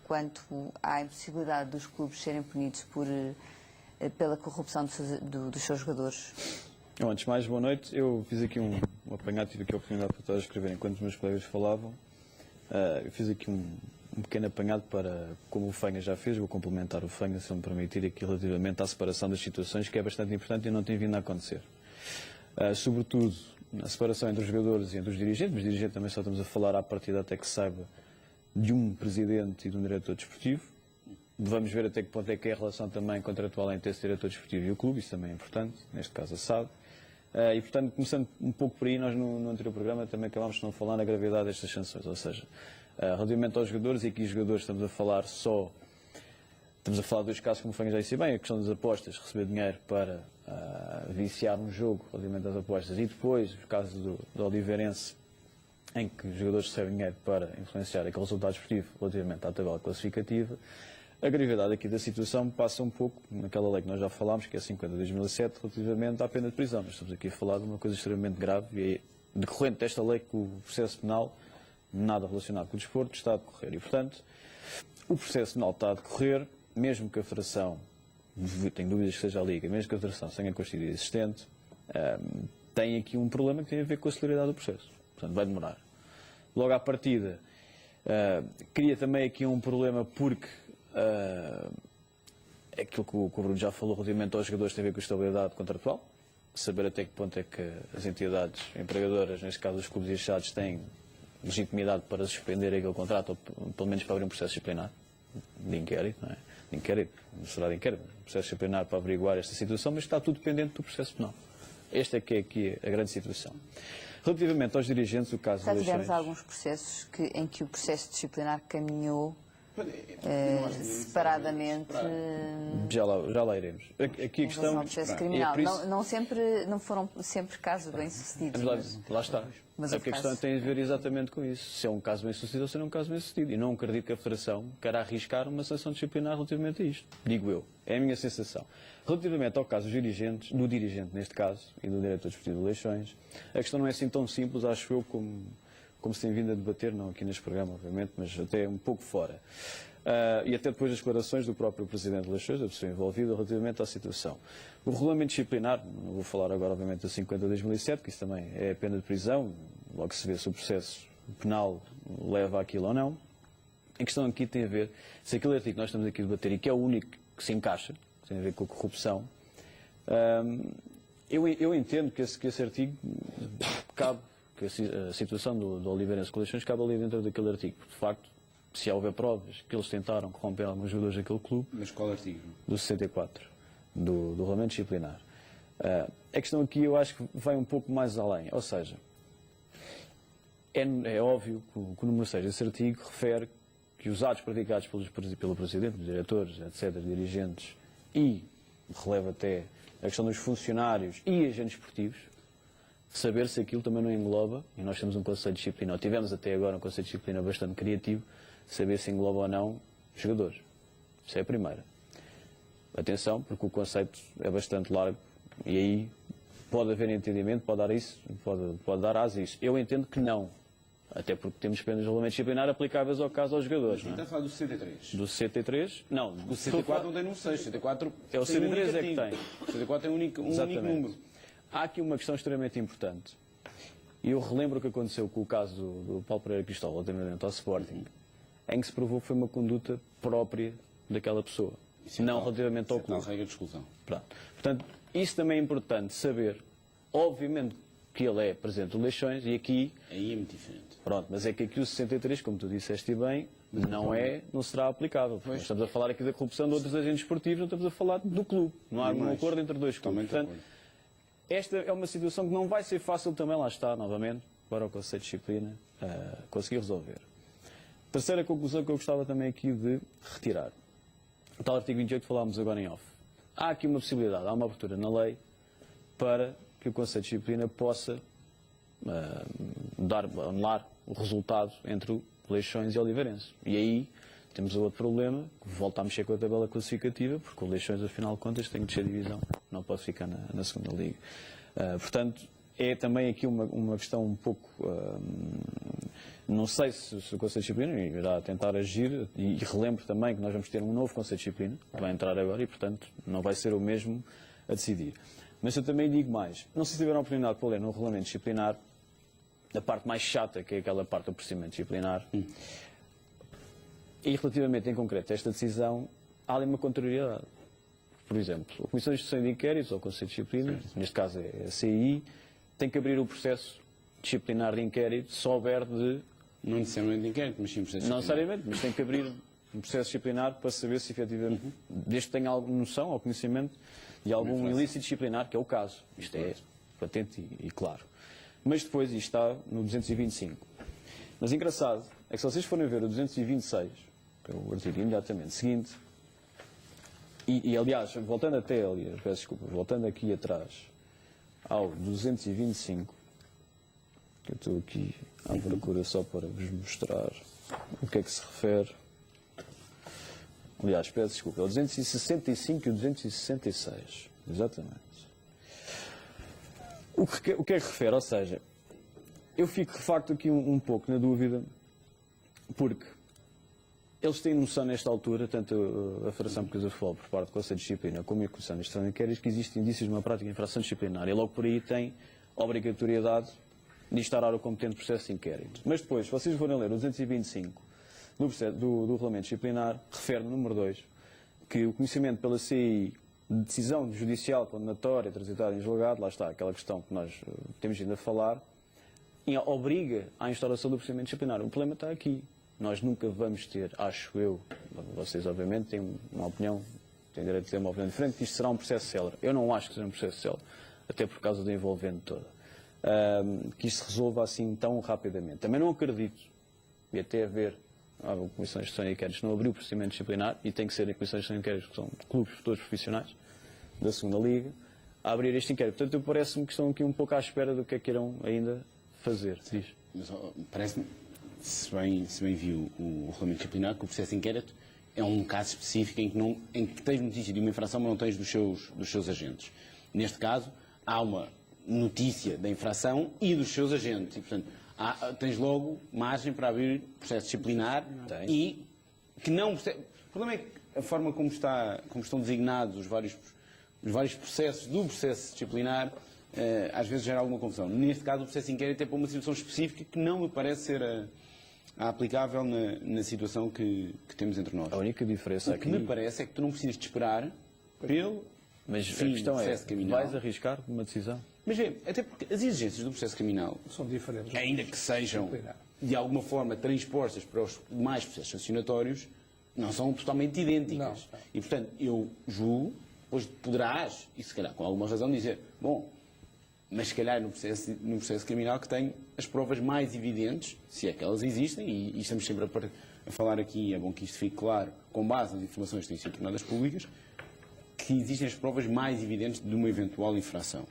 quanto à impossibilidade dos clubes serem punidos pela corrupção dos seus jogadores? Bom, antes de mais, boa noite. Eu fiz aqui um apanhado, tive aqui a oportunidade para estar a escrever enquanto os meus colegas falavam. Eu fiz aqui um pequeno apanhado para, como o Fanha já fez, vou complementar o Fanha, se me permitir, aqui relativamente à separação das situações, que é bastante importante e não tem vindo a acontecer. Sobretudo, a separação entre os jogadores e entre os dirigentes, mas dirigente também só estamos a falar à partida até que se saiba de um presidente e de um diretor desportivo. Vamos ver até que ponto é que é a relação também contratual entre esse diretor desportivo e o clube, isso também é importante, neste caso a SAD. E, portanto, começando um pouco por aí, nós no anterior programa também acabámos de não falar na gravidade destas sanções, ou seja, relativamente aos jogadores, e aqui os jogadores estamos a falar de dois casos, como o Fanha já disse bem, a questão das apostas, receber dinheiro para viciar um jogo relativamente às apostas, e depois o caso do Oliveirense, em que os jogadores recebem dinheiro para influenciar aquele resultado esportivo relativamente à tabela classificativa. A gravidade aqui da situação passa um pouco naquela lei que nós já falámos, que é a 50/2007, relativamente à pena de prisão. Nós estamos aqui a falar de uma coisa extremamente grave e é decorrente desta lei que o processo penal, nada relacionado com o desporto, está a decorrer. E, portanto, o processo penal está a decorrer, mesmo que a federação, tenho dúvidas que seja a Liga, mesmo que a federação tenha constituído existente, tem aqui um problema que tem a ver com a celeridade do processo. Portanto, vai demorar. Logo à partida, cria também aqui um problema porque aquilo que o Bruno já falou relativamente aos jogadores tem a ver com a estabilidade contratual, saber até que ponto é que as entidades empregadoras, neste caso os clubes e as SADs, têm legitimidade para suspender aquele contrato, ou pelo menos para abrir um processo disciplinar de inquérito, não é? De inquérito, não será de inquérito, um processo disciplinar para averiguar esta situação, mas está tudo dependente do processo penal. Esta é que é aqui a grande situação. Relativamente aos dirigentes, o caso Já tivemos alguns processos em que o processo disciplinar caminhou separadamente Já lá iremos. Aqui a em questão relação ao processo criminal. por isso- Não foram sempre casos bem-sucedidos. Lá está. Mas A houve questão casos. tem a ver exatamente com isso. Se é um caso bem-sucedido ou se não é um caso bem-sucedido. E não acredito que a Federação queira arriscar uma sanção disciplinar relativamente a isto. Digo eu. É a minha sensação. Relativamente ao caso dos dirigentes, do dirigente neste caso, e do diretor desportivo de eleições, a questão não é assim tão simples, acho eu, como se tem vindo a debater, não aqui neste programa, obviamente, mas até um pouco fora. E até depois das declarações do próprio Presidente de Eleições, da pessoa envolvida, relativamente à situação. O regulamento disciplinar, não vou falar agora, obviamente, da 50/2007, que isso também é a pena de prisão, logo se vê se o processo penal leva àquilo ou não. A questão aqui tem a ver, se aquele artigo que nós estamos aqui a debater, e que é o único que se encaixa, que tem a ver com a corrupção, eu entendo que esse artigo cabe, que a situação do Oliveirense com eleições cabe ali dentro daquele artigo, porque, de facto, se houver provas que eles tentaram corromper alguns jogadores daquele clube, Mas qual artigo? do 64, do regulamento disciplinar. A questão aqui eu acho que vai um pouco mais além, ou seja, é óbvio que o número 6 desse artigo refere que os atos praticados pelo Presidente, diretores, etc., dirigentes, e releva até a questão dos funcionários e agentes esportivos, saber se aquilo também não engloba, e nós temos um conceito de disciplina, tivemos até agora um conceito de disciplina bastante criativo, saber se engloba ou não os jogadores. Isso é a primeira. Atenção, porque o conceito é bastante largo e aí pode haver entendimento, pode dar isso, pode dar asa a isso. Eu entendo que não, até porque temos penas de regulamento disciplinar aplicáveis ao caso aos jogadores. Não Está é? a falar do 63. Do CT3, não. O 64 não tem no 6, o 64 É o tem um CT3 único é que artigo. O 64 tem um único Exatamente. número. Há aqui uma questão extremamente importante. E eu relembro o que aconteceu com o caso do Paulo Pereira Cristóvão, relativamente ao Sporting, em que se provou que foi uma conduta própria daquela pessoa, Isso é não tal- relativamente ao isso é tal clube. regra de exclusão. Pronto. Portanto, isso também é importante saber. Obviamente que ele é presidente de eleições e aqui, Aí é muito diferente. pronto, mas é que aqui o 63, como tu disseste bem, não será aplicável. Nós estamos a falar aqui da corrupção de outros agentes esportivos, não estamos a falar do clube. Não há um mais. acordo entre dois clubes. Totalmente de Portanto, acordo. esta é uma situação que não vai ser fácil também, lá está, novamente, para o Conselho de Disciplina conseguir resolver. Terceira conclusão que eu gostava também aqui de retirar. O tal artigo 28 que falámos agora em off. Há aqui uma possibilidade, há uma abertura na lei para que o Conselho de Disciplina possa anular o resultado entre Leixões e Oliveirense. E aí temos o outro problema, que volta a mexer com a tabela classificativa, porque o Leixões, afinal de contas, tem que descer divisão, não pode ficar na segunda liga. Portanto, é também aqui uma questão um pouco... não sei se o Conselho de Disciplina irá tentar agir, e relembro também que nós vamos ter um novo Conselho de Disciplina, que vai entrar agora, e, portanto, não vai ser o mesmo a decidir. Mas eu também digo mais. Não sei se tiveram a oportunidade de ler no regulamento disciplinar a parte mais chata, que é aquela parte do procedimento disciplinar. E relativamente em concreto a esta decisão, há ali uma contrariedade. Por exemplo, a Comissão de Instrução de Inquéritos, ou o Conselho de Disciplina, neste caso é a CI, tem que abrir o processo disciplinar de inquérito se houver de... Não necessariamente de inquérito, mas sim processo Não disciplinar. necessariamente, mas tem que abrir um processo disciplinar para saber se efetivamente, desde que tenha alguma noção ou conhecimento de algum ilícito disciplinar, que é o caso. Isto é patente e claro. Mas depois, isto está no 225. Mas engraçado é que se vocês forem ver o 226, que é o artigo imediatamente seguinte, e aliás, voltando até ali, peço desculpa, voltando aqui atrás ao 225, que eu estou aqui à procura só para vos mostrar o que é que se refere. Aliás, peço desculpa, é o 265 e o 266. Exatamente. O que é que refere? Ou seja, eu fico de facto aqui um pouco na dúvida, porque eles têm noção nesta altura, tanto a Federação Portuguesa de Futebol, por parte do Conselho de Disciplina, como a Comissão de Instrução de Inquéritos, que existem indícios de uma prática de infração disciplinar. E logo por aí tem obrigatoriedade de instaurar o competente processo de inquérito. Mas depois, se vocês forem ler o 225 do regulamento disciplinar, refere no número 2 que o conhecimento pela CI de decisão judicial condenatória transitada em julgado, lá está aquela questão que nós temos ainda a falar, obriga à instauração do procedimento disciplinar. O problema está aqui. Nós nunca vamos ter, acho eu, vocês obviamente têm uma opinião, têm direito de ter uma opinião diferente, que isto será um processo célere. Eu não acho que seja um processo célere, até por causa da envolvente toda. Que isto se resolva assim tão rapidamente. Também não acredito, e até haver Há comissões de gestão e inquéritos, não abriu procedimento disciplinar e tem que ser em comissões de gestão e inquéritos, que são clubes todos profissionais da segunda Liga, a abrir este inquérito. Portanto, parece-me que estão aqui um pouco à espera do que é que irão ainda fazer. Diz. Mas parece-me, se bem viu o regulamento disciplinar, que o processo de inquérito é um caso específico em que tens notícia de uma infração, mas não tens dos seus agentes. Neste caso, há uma notícia da infração e dos seus agentes. E, portanto, tens logo margem para abrir processo disciplinar e que não... O problema é que a forma como estão designados os vários processos do processo disciplinar às vezes gera alguma confusão. Neste caso, o processo de inquérito é para uma situação específica que não me parece ser aplicável na situação que temos entre nós. A única diferença aqui... O que me parece é que tu não precisas de esperar pelo fim do processo criminal. Vais arriscar uma decisão? Mas vê, até porque as exigências do processo criminal São diferentes. Ainda que sejam, de alguma forma, transpostas para os demais processos sancionatórios, não são totalmente idênticas. Não. E, portanto, eu julgo, depois poderás, e se calhar com alguma razão, dizer, bom, mas se calhar no processo criminal que tem as provas mais evidentes, se é que elas existem, e estamos sempre a falar aqui, é bom que isto fique claro, com base nas informações que têm sido tornadas públicas, que existem as provas mais evidentes de uma eventual infração.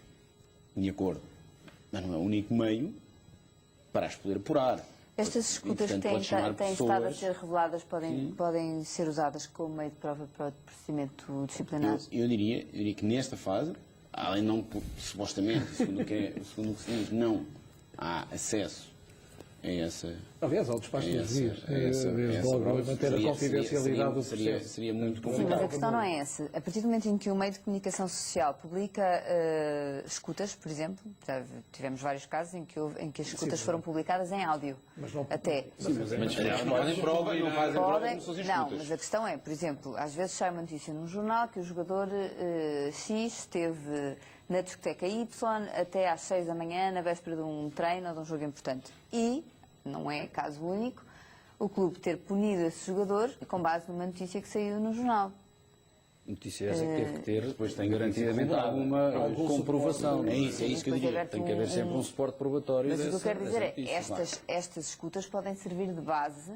De acordo. Mas não é o único meio para as poder apurar. Estas escutas que têm estado a ser reveladas podem ser usadas como meio de prova para o procedimento disciplinar? Eu diria que nesta fase, além de não, supostamente, segundo o que se diz, não há acesso a essa... Aliás, ao despacho dos juízes, desde logo, manter a confidencialidade do processo. Seria muito complicado. Sim, mas a questão não é essa. A partir do momento em que o meio de comunicação social publica escutas, por exemplo, tivemos vários casos em que as escutas foram publicadas em áudio. Mas não, até. Não fazem prova e não fazem prova como se fossem Não, escutas. mas a questão é, por exemplo, às vezes sai uma notícia num jornal que o jogador X esteve na discoteca Y até às 6 da manhã, na véspera de um treino ou de um jogo importante. E, não é caso único, o clube ter punido esse jogador com base numa notícia que saiu no jornal. Notícia essa que teve que ter, Depois tem garantidamente alguma comprovação. É isso que eu diria. Tem que haver sempre um suporte probatório. Mas o que eu quero dizer é estas escutas podem servir de base.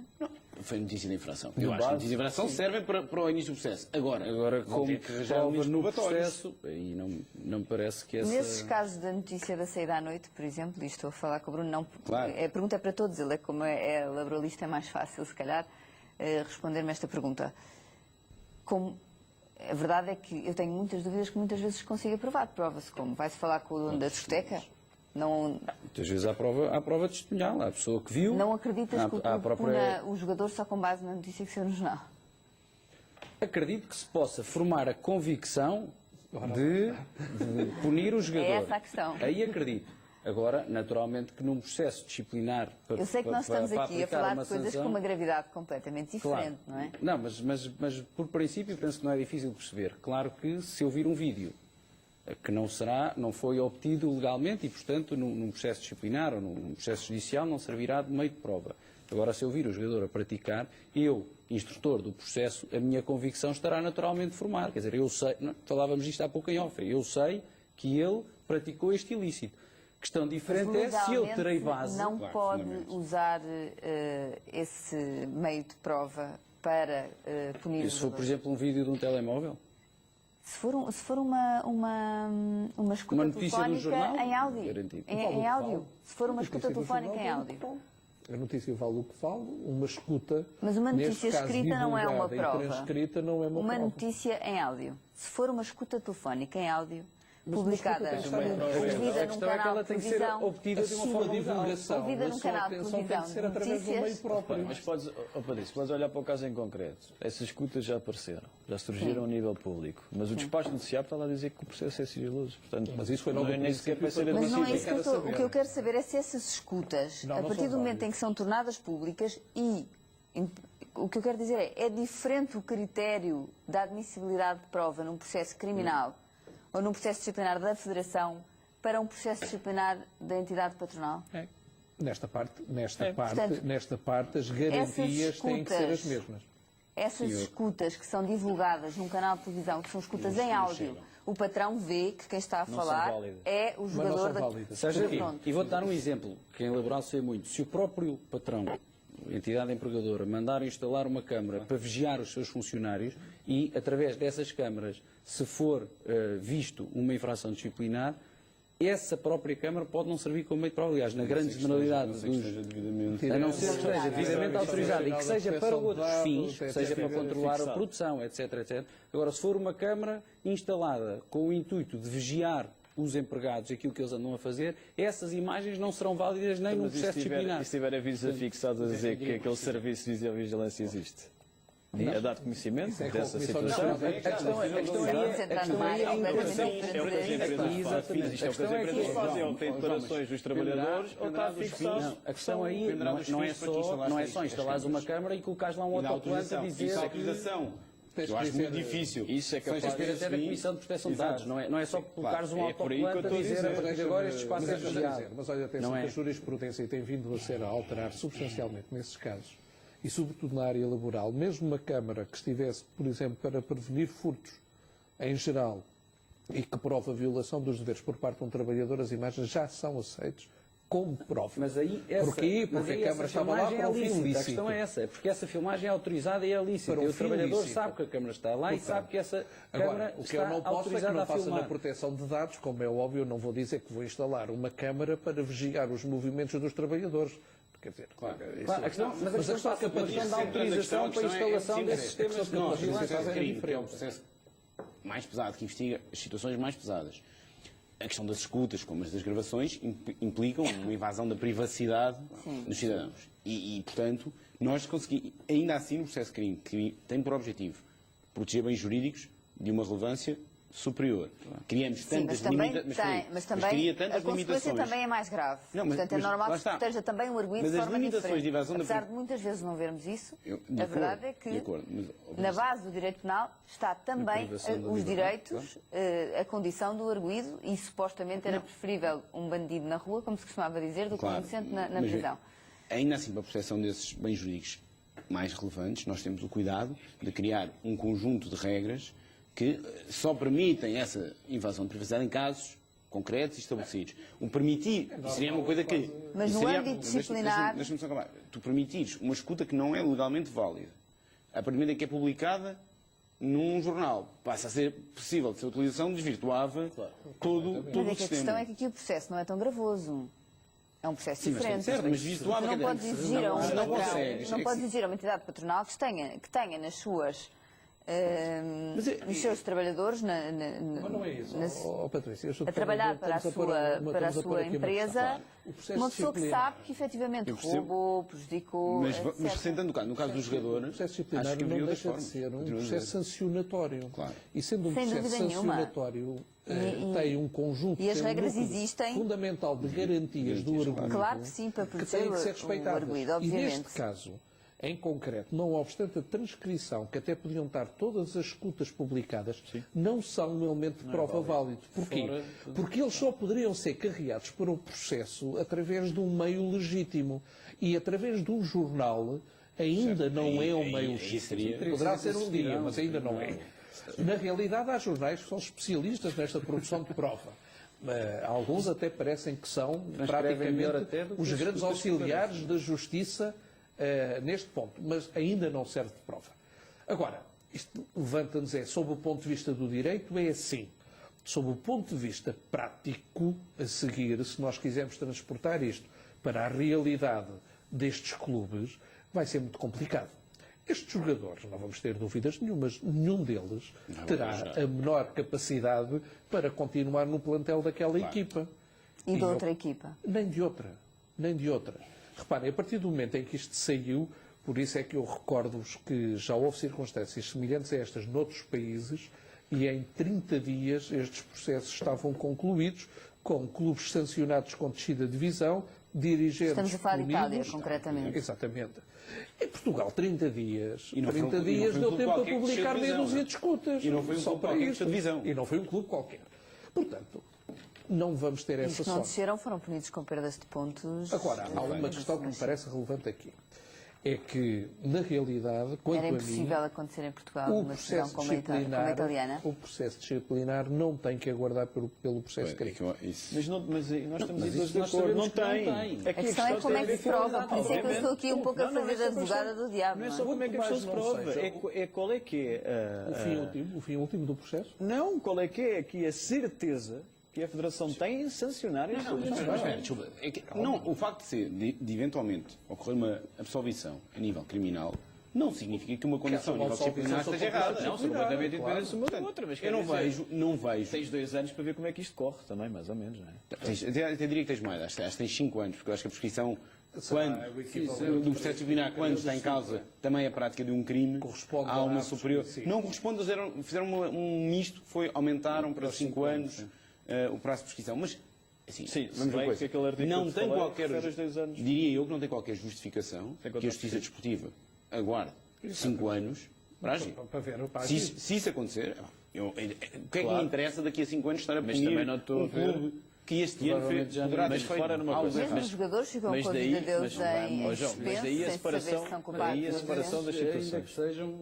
Foi notícia de infração. Eu acho que notícia de infração servem para o início do processo. Agora como prova no processo, aí não me parece que essa... Nesses casos da notícia da saída à noite, por exemplo, e estou a falar com o Bruno, não, Claro. a pergunta é para todos, ele como é laboralista, é mais fácil, se calhar, responder-me esta pergunta. A verdade é que eu tenho muitas dúvidas que muitas vezes consigo provar. Prova-se como? Vai-se falar com o dono da discoteca? Não... Muitas vezes há prova testemunhal, há a pessoa que viu... Não acreditas que o clube puna o jogador só com base na notícia que saiu no jornal? Acredito que se possa formar a convicção de punir o jogador. É essa a questão. Aí acredito. Agora, naturalmente, que num processo disciplinar... Eu sei que nós estamos aqui a falar de coisas sanção, com uma gravidade completamente diferente, não é? Não, mas por princípio penso que não é difícil perceber. Claro que se eu vir um vídeo que não foi obtido legalmente e, portanto, num processo disciplinar ou num processo judicial não servirá de meio de prova. Agora, se eu vir o jogador a praticar, eu, instrutor do processo, a minha convicção estará naturalmente formada. Quer dizer, eu sei, falávamos isto há pouco em off, eu sei que ele praticou este ilícito. Questão diferente é se eu terei base... Não pode usar esse meio de prova para punir o se for, por jogador. exemplo, um vídeo de um telemóvel? Se for uma escuta notícia telefónica no jornal, em áudio. garantido. Em áudio. Se for uma escuta telefónica em áudio. A notícia vale o que vale, uma escuta... Mas uma notícia neste caso, escrita não é uma divulgada e prova. transcrita não é uma prova. Notícia em áudio. Se for uma escuta telefónica em áudio, publicada, escuta ouvida A num questão é que canal ela de tem que ser televisão, obtida de uma sua forma legal. divulgação, ouvida a num sua canal de atenção tem televisão que ser de através do meio notícias. próprio. Mas podes olhar para o caso em concreto. Essas escutas já apareceram, já surgiram a nível público. Mas o despacho noticiário está lá a dizer que o processo é sigiloso. Portanto, Mas isso foi logo não é nem no sequer princípio, para ser Mas não é admitido. isso que o que eu quero saber é se essas escutas, Não a partir são do momento válidas. em que são tornadas públicas o que eu quero dizer é diferente o critério da admissibilidade de prova num processo criminal ou num processo disciplinar da Federação para um processo disciplinar da entidade patronal? Nesta parte, Portanto, as garantias têm que ser as mesmas. Essas escutas que são divulgadas num canal de televisão, que são escutas em áudio, o patrão vê que quem está a falar válidas. é o jogador são válidas. Seja, Pronto. e vou dar um exemplo, que em laboral sei muito. Se o próprio patrão entidade empregadora, mandar instalar uma câmara para vigiar os seus funcionários e, através dessas câmaras, se for visto uma infração disciplinar, essa própria Câmara pode não servir como meio de prova. Aliás, na grande generalidade dos... A não ser que esteja devidamente autorizada e que seja para outros fins, que seja para controlar a produção, etc, etc. Agora, se for uma Câmara instalada com o intuito de vigiar os empregados, aquilo que eles andam a fazer, essas imagens não serão válidas nem num processo disciplinar. E se tiver avisos afixados a dizer que aquele serviço de vigilância existe? A dar conhecimento dessa situação? A questão aí é Isto é o que as empresas fazem, ou tem declarações dos trabalhadores, ou está fixado. A questão aí não é só instalares uma câmara e colocares lá um autocolante a dizer... Eu acho muito difícil. Isso é capaz Tens de ter até da Comissão de Proteção de Dados. Não é só colocares um autocolante a dizer a partir de agora este espaço é vigiado. Mas olha, atenção, que a jurisprudência tem vindo a ser a alterar substancialmente nesses casos. E, sobretudo, na área laboral, mesmo uma Câmara que estivesse, por exemplo, para prevenir furtos em geral e que prova a violação dos deveres por parte de um trabalhador, as imagens já são aceitas como prova. Mas aí essa, Porquê? Porque a Câmara estava lá para um fim ilícito. A questão é essa, porque essa filmagem é autorizada e é lícita. E o trabalhador sabe que a Câmara está lá e sabe que essa Câmara o que eu não posso é que não faça na proteção de dados, como é óbvio, eu não vou dizer que vou instalar uma Câmara para vigiar os movimentos dos trabalhadores. Quer dizer, a questão passa pela questão da autorização para a instalação desses sistemas de vigilância. É um processo mais pesado, que investiga as situações mais pesadas. A questão das escutas, como as das gravações, implicam uma invasão da privacidade dos cidadãos. E, portanto, nós conseguimos, ainda assim, no processo de crime, que tem por objetivo proteger bens jurídicos de uma relevância superior. Criamos tantas limitações. Mas também a consequência também é mais grave. Portanto, é normal que proteja também o arguido de forma diferente. Apesar de muitas vezes não vermos isso, a verdade é que na base do direito penal está também os direitos, a condição do arguido, e supostamente era preferível um bandido na rua, como se costumava dizer, do que um inocente na prisão. Ainda assim, para a proteção desses bens jurídicos mais relevantes, nós temos o cuidado de criar um conjunto de regras que só permitem essa invasão de privacidade em casos concretos e estabelecidos. O permitir seria uma coisa que... Mas no âmbito disciplinar... Deixa-me só acabar. Tu permitires uma escuta que não é legalmente válida, a partir do momento em que é publicada num jornal, passa a ser possível de ser utilização, desvirtuava todo o sistema. Mas a questão é que aqui o processo não é tão gravoso. É um processo diferente. Certo, mas virtuava... Não podes exigir a uma entidade patronal que tenha nas suas... os seus trabalhadores a trabalhar para a sua empresa, uma pessoa que sabe que efetivamente roubou, prejudicou, mas sentando no caso do jogador, o processo disciplinar não deixa de ser um processo sancionatório. E sendo um processo sancionatório, tem um conjunto fundamental de garantias do arguido que tem que ser respeitado. E neste caso, em concreto, não obstante a transcrição, que até podiam estar todas as escutas publicadas, não são um elemento de prova válido. Porquê? Porque eles só poderiam ser carregados para o processo através de um meio legítimo. E através de um jornal ainda não é um meio legítimo. Poderá ser um dia, mas ainda não é. Na realidade, há jornais que são especialistas nesta produção de prova. Alguns até parecem que são praticamente os grandes auxiliares da justiça neste ponto, mas ainda não serve de prova. Agora, isto levanta-nos sob o ponto de vista do direito, é assim. Sob o ponto de vista prático, a seguir, se nós quisermos transportar isto para a realidade destes clubes, vai ser muito complicado. Estes jogadores, não vamos ter dúvidas nenhumas, nenhum deles terá a menor capacidade para continuar no plantel daquela equipa. E de outra equipa? Nem de outra. Nem de outra. Reparem, a partir do momento em que isto saiu, por isso é que eu recordo-vos que já houve circunstâncias semelhantes a estas noutros países e em 30 dias estes processos estavam concluídos com clubes sancionados com descida de divisão, dirigentes Estamos a falar de Itália, concretamente. Exatamente. Em Portugal, 30 dias deu tempo a publicar meia dúzia de escutas. E não foi um clube qualquer de divisão. E não foi um clube qualquer. Portanto, não vamos ter essa sorte. Os que não desceram foram punidos com perdas de pontos. Agora, há uma questão que me parece relevante aqui. é que, na realidade, quanto Era a mim, impossível acontecer em Portugal o uma decisão processo como a italiana? o processo disciplinar não tem que aguardar pelo processo crítico. Mas nós estamos mas todos isso de nós acordo. sabemos Não que não tem. tem. A questão é como é que se prova, por isso é que eu estou aqui um pouco a fazer de advogada do diabo. Não é não só é? como é que a pessoa se Quanto mais não prova, seja é qual é que é O fim último do processo? Não, qual é que é aqui a certeza que a Federação tem em sancionar este Mas espera, desculpa. Não, o facto de eventualmente ocorrer uma absolvição a nível criminal não significa que uma condenação a nível disciplinar esteja errada. Não, são completamente independentes uma da outra. Mas Eu não vejo. Tens 2 anos para ver como é que isto corre também, mais ou menos, não é? Até diria que tens mais, acho que tens 5 anos, porque eu acho que a prescrição do processo disciplinar, quando está em causa também a prática de um crime, Corresponde há uma a superior. sim. Não corresponde, fizeram um misto que foi, aumentaram para 5 anos o prazo de prescrição. Mas, assim, Sim, vamos ver uma que coisa. aquele artigo Não que eu te tem falei qualquer, refere aos 2 anos. diria eu que não tem qualquer justificação Tem que a Justiça qualquer Desportiva aguarde 5 anos para agir. Para ver, para Se agir. isso acontecer, o que é que me interessa daqui a 5 anos estar a Mas punir também não estou a um ver. clube que este ano Provavelmente já não- poderá ter mas feito repara numa algo coisa. errado? Mesmo os jogadores ficam Mas com a daí- vida deles mas, em mas suspenso, daí a sem saber separação- se são daí culpados. a separação das Ainda situações. que sejam,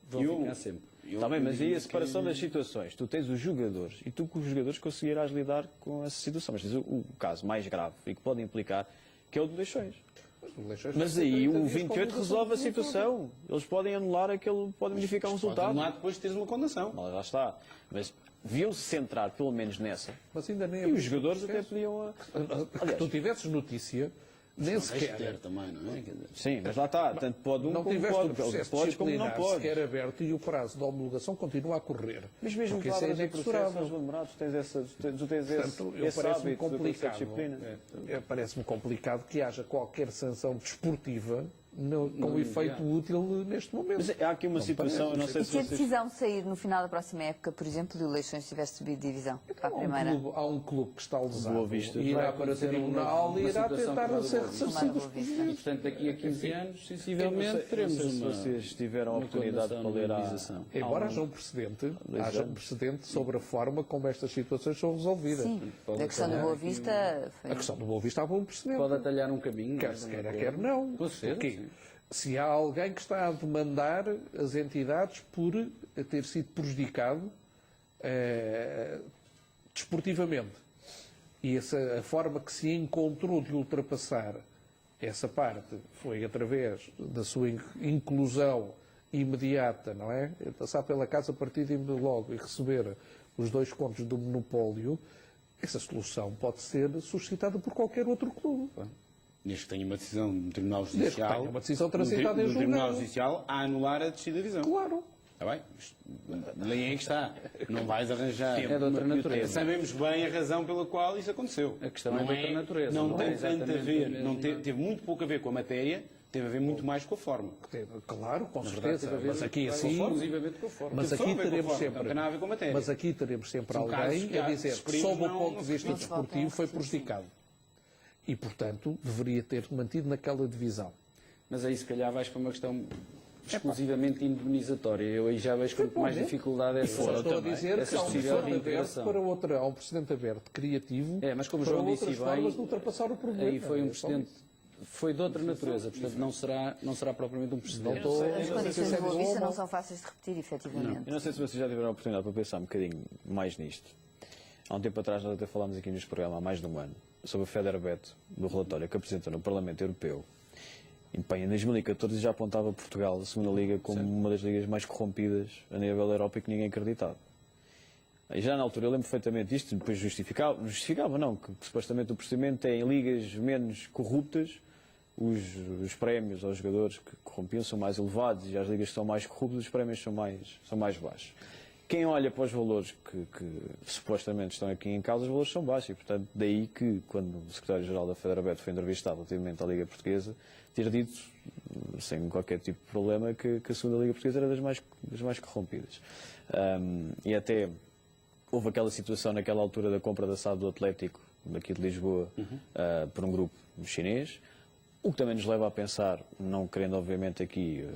vão Eu- ficar sempre. Está bem, mas aí a separação que- das situações. Tu tens os jogadores e tu com os jogadores conseguirás lidar com essa situação. Mas tens o caso mais grave e que pode implicar, que é o de Leixões. Mas aí o 28 resolve a situação. Eles podem anular aquele, podem modificar um Pode resultado. anular depois de teres uma condenação. Mas lá está. Mas deviam-se centrar pelo menos nessa. Mas ainda nem E os jogadores até podiam... Que tu tivesses notícia, nem Vais ter sequer. também, não é? Quer dizer, Sim, mas lá está. Tanto pode um Não como tiveste o pode. processo Podes como não disciplinar podes. sequer aberto e o prazo de homologação continua a correr. Mas mesmo porque que isso é abras o processo aos inexorável. namorados, tu tens Portanto, esse parece-me hábito da complicado. disciplina. Parece-me complicado que haja qualquer sanção desportiva com efeito útil neste momento. Mas há aqui uma situação, eu não sei E se se a vocês... decisão sair no final da próxima época, por exemplo, e o Leixões tivesse subido de divisão para a primeira? Há um clube que está lesado Boa Vista. e irá Vai para acontecer tribunal uma e irá situação tentar como a do ser Boa Vista. ressarcido. Boa Vista. E, portanto, daqui a 15 anos, sensivelmente, Não teremos sei se uma... vocês tiveram a uma oportunidade de condenação, ler uma a... indenização. Embora haja um precedente, anos. sobre a forma como estas situações são resolvidas. Sim, Pode a questão do atalhar Boa aqui Vista foi... A questão do Boa Vista há um precedente. Pode atalhar um caminho. Quer mas se uma queira, coisa- quer não. Com certeza, Porque sim. se há alguém que está a demandar as entidades por ter sido prejudicado desportivamente e a forma que se encontrou de ultrapassar essa parte foi através da sua inclusão imediata, não é? Passar pela casa partida e logo e receber os 2 contos do monopólio, essa solução pode ser suscitada por qualquer outro clube. Desde que tenha uma decisão do Tribunal Desde que Judicial. tenha uma decisão transitada em do Tribunal julgado. Judicial a anular a descida da divisão. Claro. Está bem? Nem é que está. Não vais arranjar. É de outra natureza. Sabemos bem a razão pela qual isso aconteceu. A questão é de outra natureza. Não Não tem é tanto a exatamente ver. a mesma- Não teve muito pouco a ver com a matéria, teve a ver muito mais com a forma. Claro, com verdade, certeza. teve a ver Mas aqui assim. exclusivamente com a forma. Mas Teve só aqui a ver com a teremos forma, não sempre. tem nada a ver com a matéria. Mas aqui teremos sempre São casos alguém que a há, dizer se que, experimos, sob o não- ponto de vista não se voltam desportivo, a foi repetir, prejudicado. E, portanto, deveria ter mantido naquela divisão. Mas aí, se calhar, vais para uma questão exclusivamente indemnizatória. Eu aí já vejo com muito mais dificuldade E só essa, estou a dizer essa que há um possível precedente aberto reintegração. para outra, há um precedente aberto criativo É, mas como o para João outras disse formas bem, de ultrapassar o problema. aí foi um É só precedente, isso. foi de outra natureza, portanto não será propriamente um Não precedente. estou As a dizer condições se de é Boa bom Vista ou não mau. são fáceis de repetir, efetivamente. Eu não sei se vocês já tiveram a oportunidade para pensar um bocadinho mais nisto. Há um tempo atrás nós até falámos aqui neste programa, há mais de um ano, sobre o Federbet, do relatório que apresentou no Parlamento Europeu. E, bem, em 2014 já apontava Portugal, a segunda liga, como uma das ligas mais corrompidas a nível da Europa e que ninguém acreditava. E já na altura eu lembro perfeitamente disto, depois justificava não, que supostamente o procedimento é em ligas menos corruptas, os prémios aos jogadores que corrompiam são mais elevados e as ligas que são mais corruptas, os prémios são mais baixos. Quem olha para os valores que supostamente estão aqui em causa, os valores são baixos e, portanto, daí que, quando o secretário-geral da Federbet foi entrevistado relativamente à Liga Portuguesa, ter dito, sem qualquer tipo de problema, que a segunda Liga Portuguesa era das mais corrompidas. E até houve aquela situação naquela altura da compra da SAD do Atlético, daqui de Lisboa, por um grupo chinês, o que também nos leva a pensar, não querendo obviamente aqui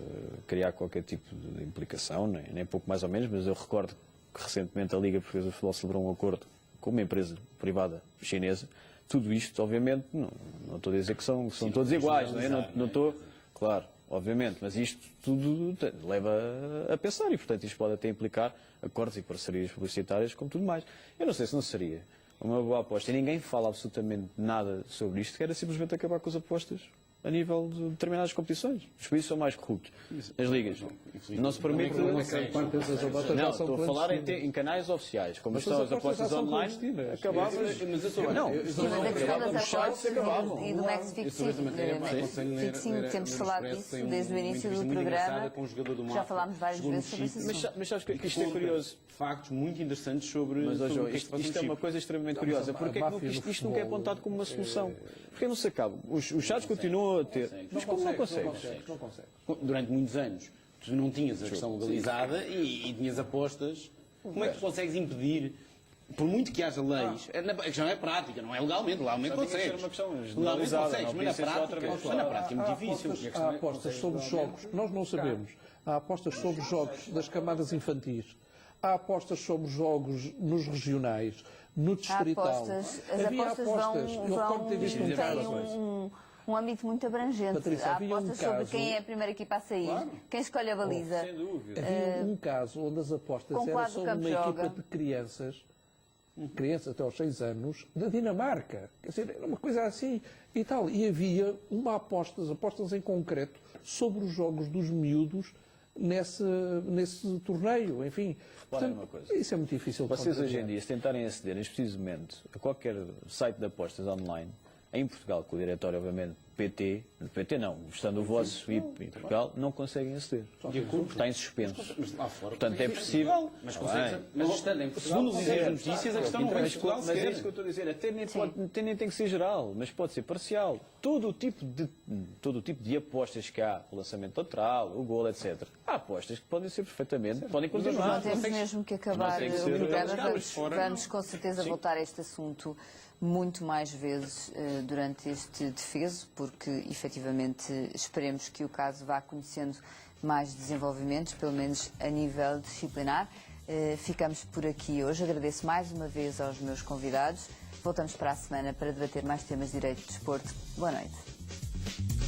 criar qualquer tipo de implicação, nem pouco mais ou menos, mas eu recordo que recentemente a Liga Portuguesa de Futebol celebrou um acordo com uma empresa privada chinesa. Tudo isto, obviamente, não estou a dizer que são todos iguais, não é? Não estou, claro. obviamente, mas isto tudo leva a pensar e, portanto, isto pode até implicar acordos e parcerias publicitárias, como tudo mais. Eu não sei se não seria uma boa aposta, e ninguém fala absolutamente nada sobre isto, que era simplesmente acabar com as apostas a nível de determinadas competições. Os países são mais corruptos. As ligas. Não se permite... Não, estou a falar em canais oficiais. Como estão as apostas online, acabavam... Não, os sites acabavam. E do Max Fixing, temos falado disso desde o início do programa. Já falámos várias vezes sobre isso. Mas sabes que isto é curioso. Factos muito interessantes sobre... Mas isto é uma coisa extremamente curiosa. Porquê que isto nunca é apontado como uma solução? Porque não se acaba. Os sites continuam a ter... Mas como não consegues? Durante muitos anos, tu não tinhas a questão legalizada e tinhas apostas. Como é que tu consegues impedir? Por muito que haja leis, a questão é prática, não é legalmente. Legalmente consegues. Legalmente consegues, mas na prática é muito difícil. Há apostas sobre jogos, nós não sabemos. Há apostas sobre jogos das camadas infantis. Há apostas sobre jogos nos regionais, no distrital. Havia apostas têm um âmbito muito abrangente. Patrícia, há apostas sobre quem é a primeira equipa a sair, quem escolhe a baliza. Sem dúvida. Havia um caso onde as apostas eram sobre uma equipa de crianças até aos 6 anos, da Dinamarca. Quer dizer, era uma coisa assim e tal. E havia apostas em concreto sobre os jogos dos miúdos nesse torneio, enfim. Portanto, uma coisa. Isso é muito difícil de Vocês hoje em dia, se tentarem aceder neste preciso momento a qualquer site de apostas online, em Portugal, com o diretório, obviamente, PT não, estando o vosso IP em Portugal, não conseguem aceder. Está em suspenso. Portanto, é possível. Mas estando em Portugal, segundo as notícias, a questão não é de Portugal. Mas é isso que eu estou a dizer. Até nem tem que ser geral, mas pode ser parcial. Todo o tipo de apostas que há, o lançamento lateral, o gol, etc. Há apostas que podem ser perfeitamente, podem continuar. Não temos mesmo que acabar o programa. Vamos com certeza voltar a este assunto muito mais vezes durante este defeso, porque efetivamente esperemos que o caso vá conhecendo mais desenvolvimentos, pelo menos a nível disciplinar. Ficamos por aqui hoje. Agradeço mais uma vez aos meus convidados. Voltamos para a semana para debater mais temas de direito de desporto. Boa noite.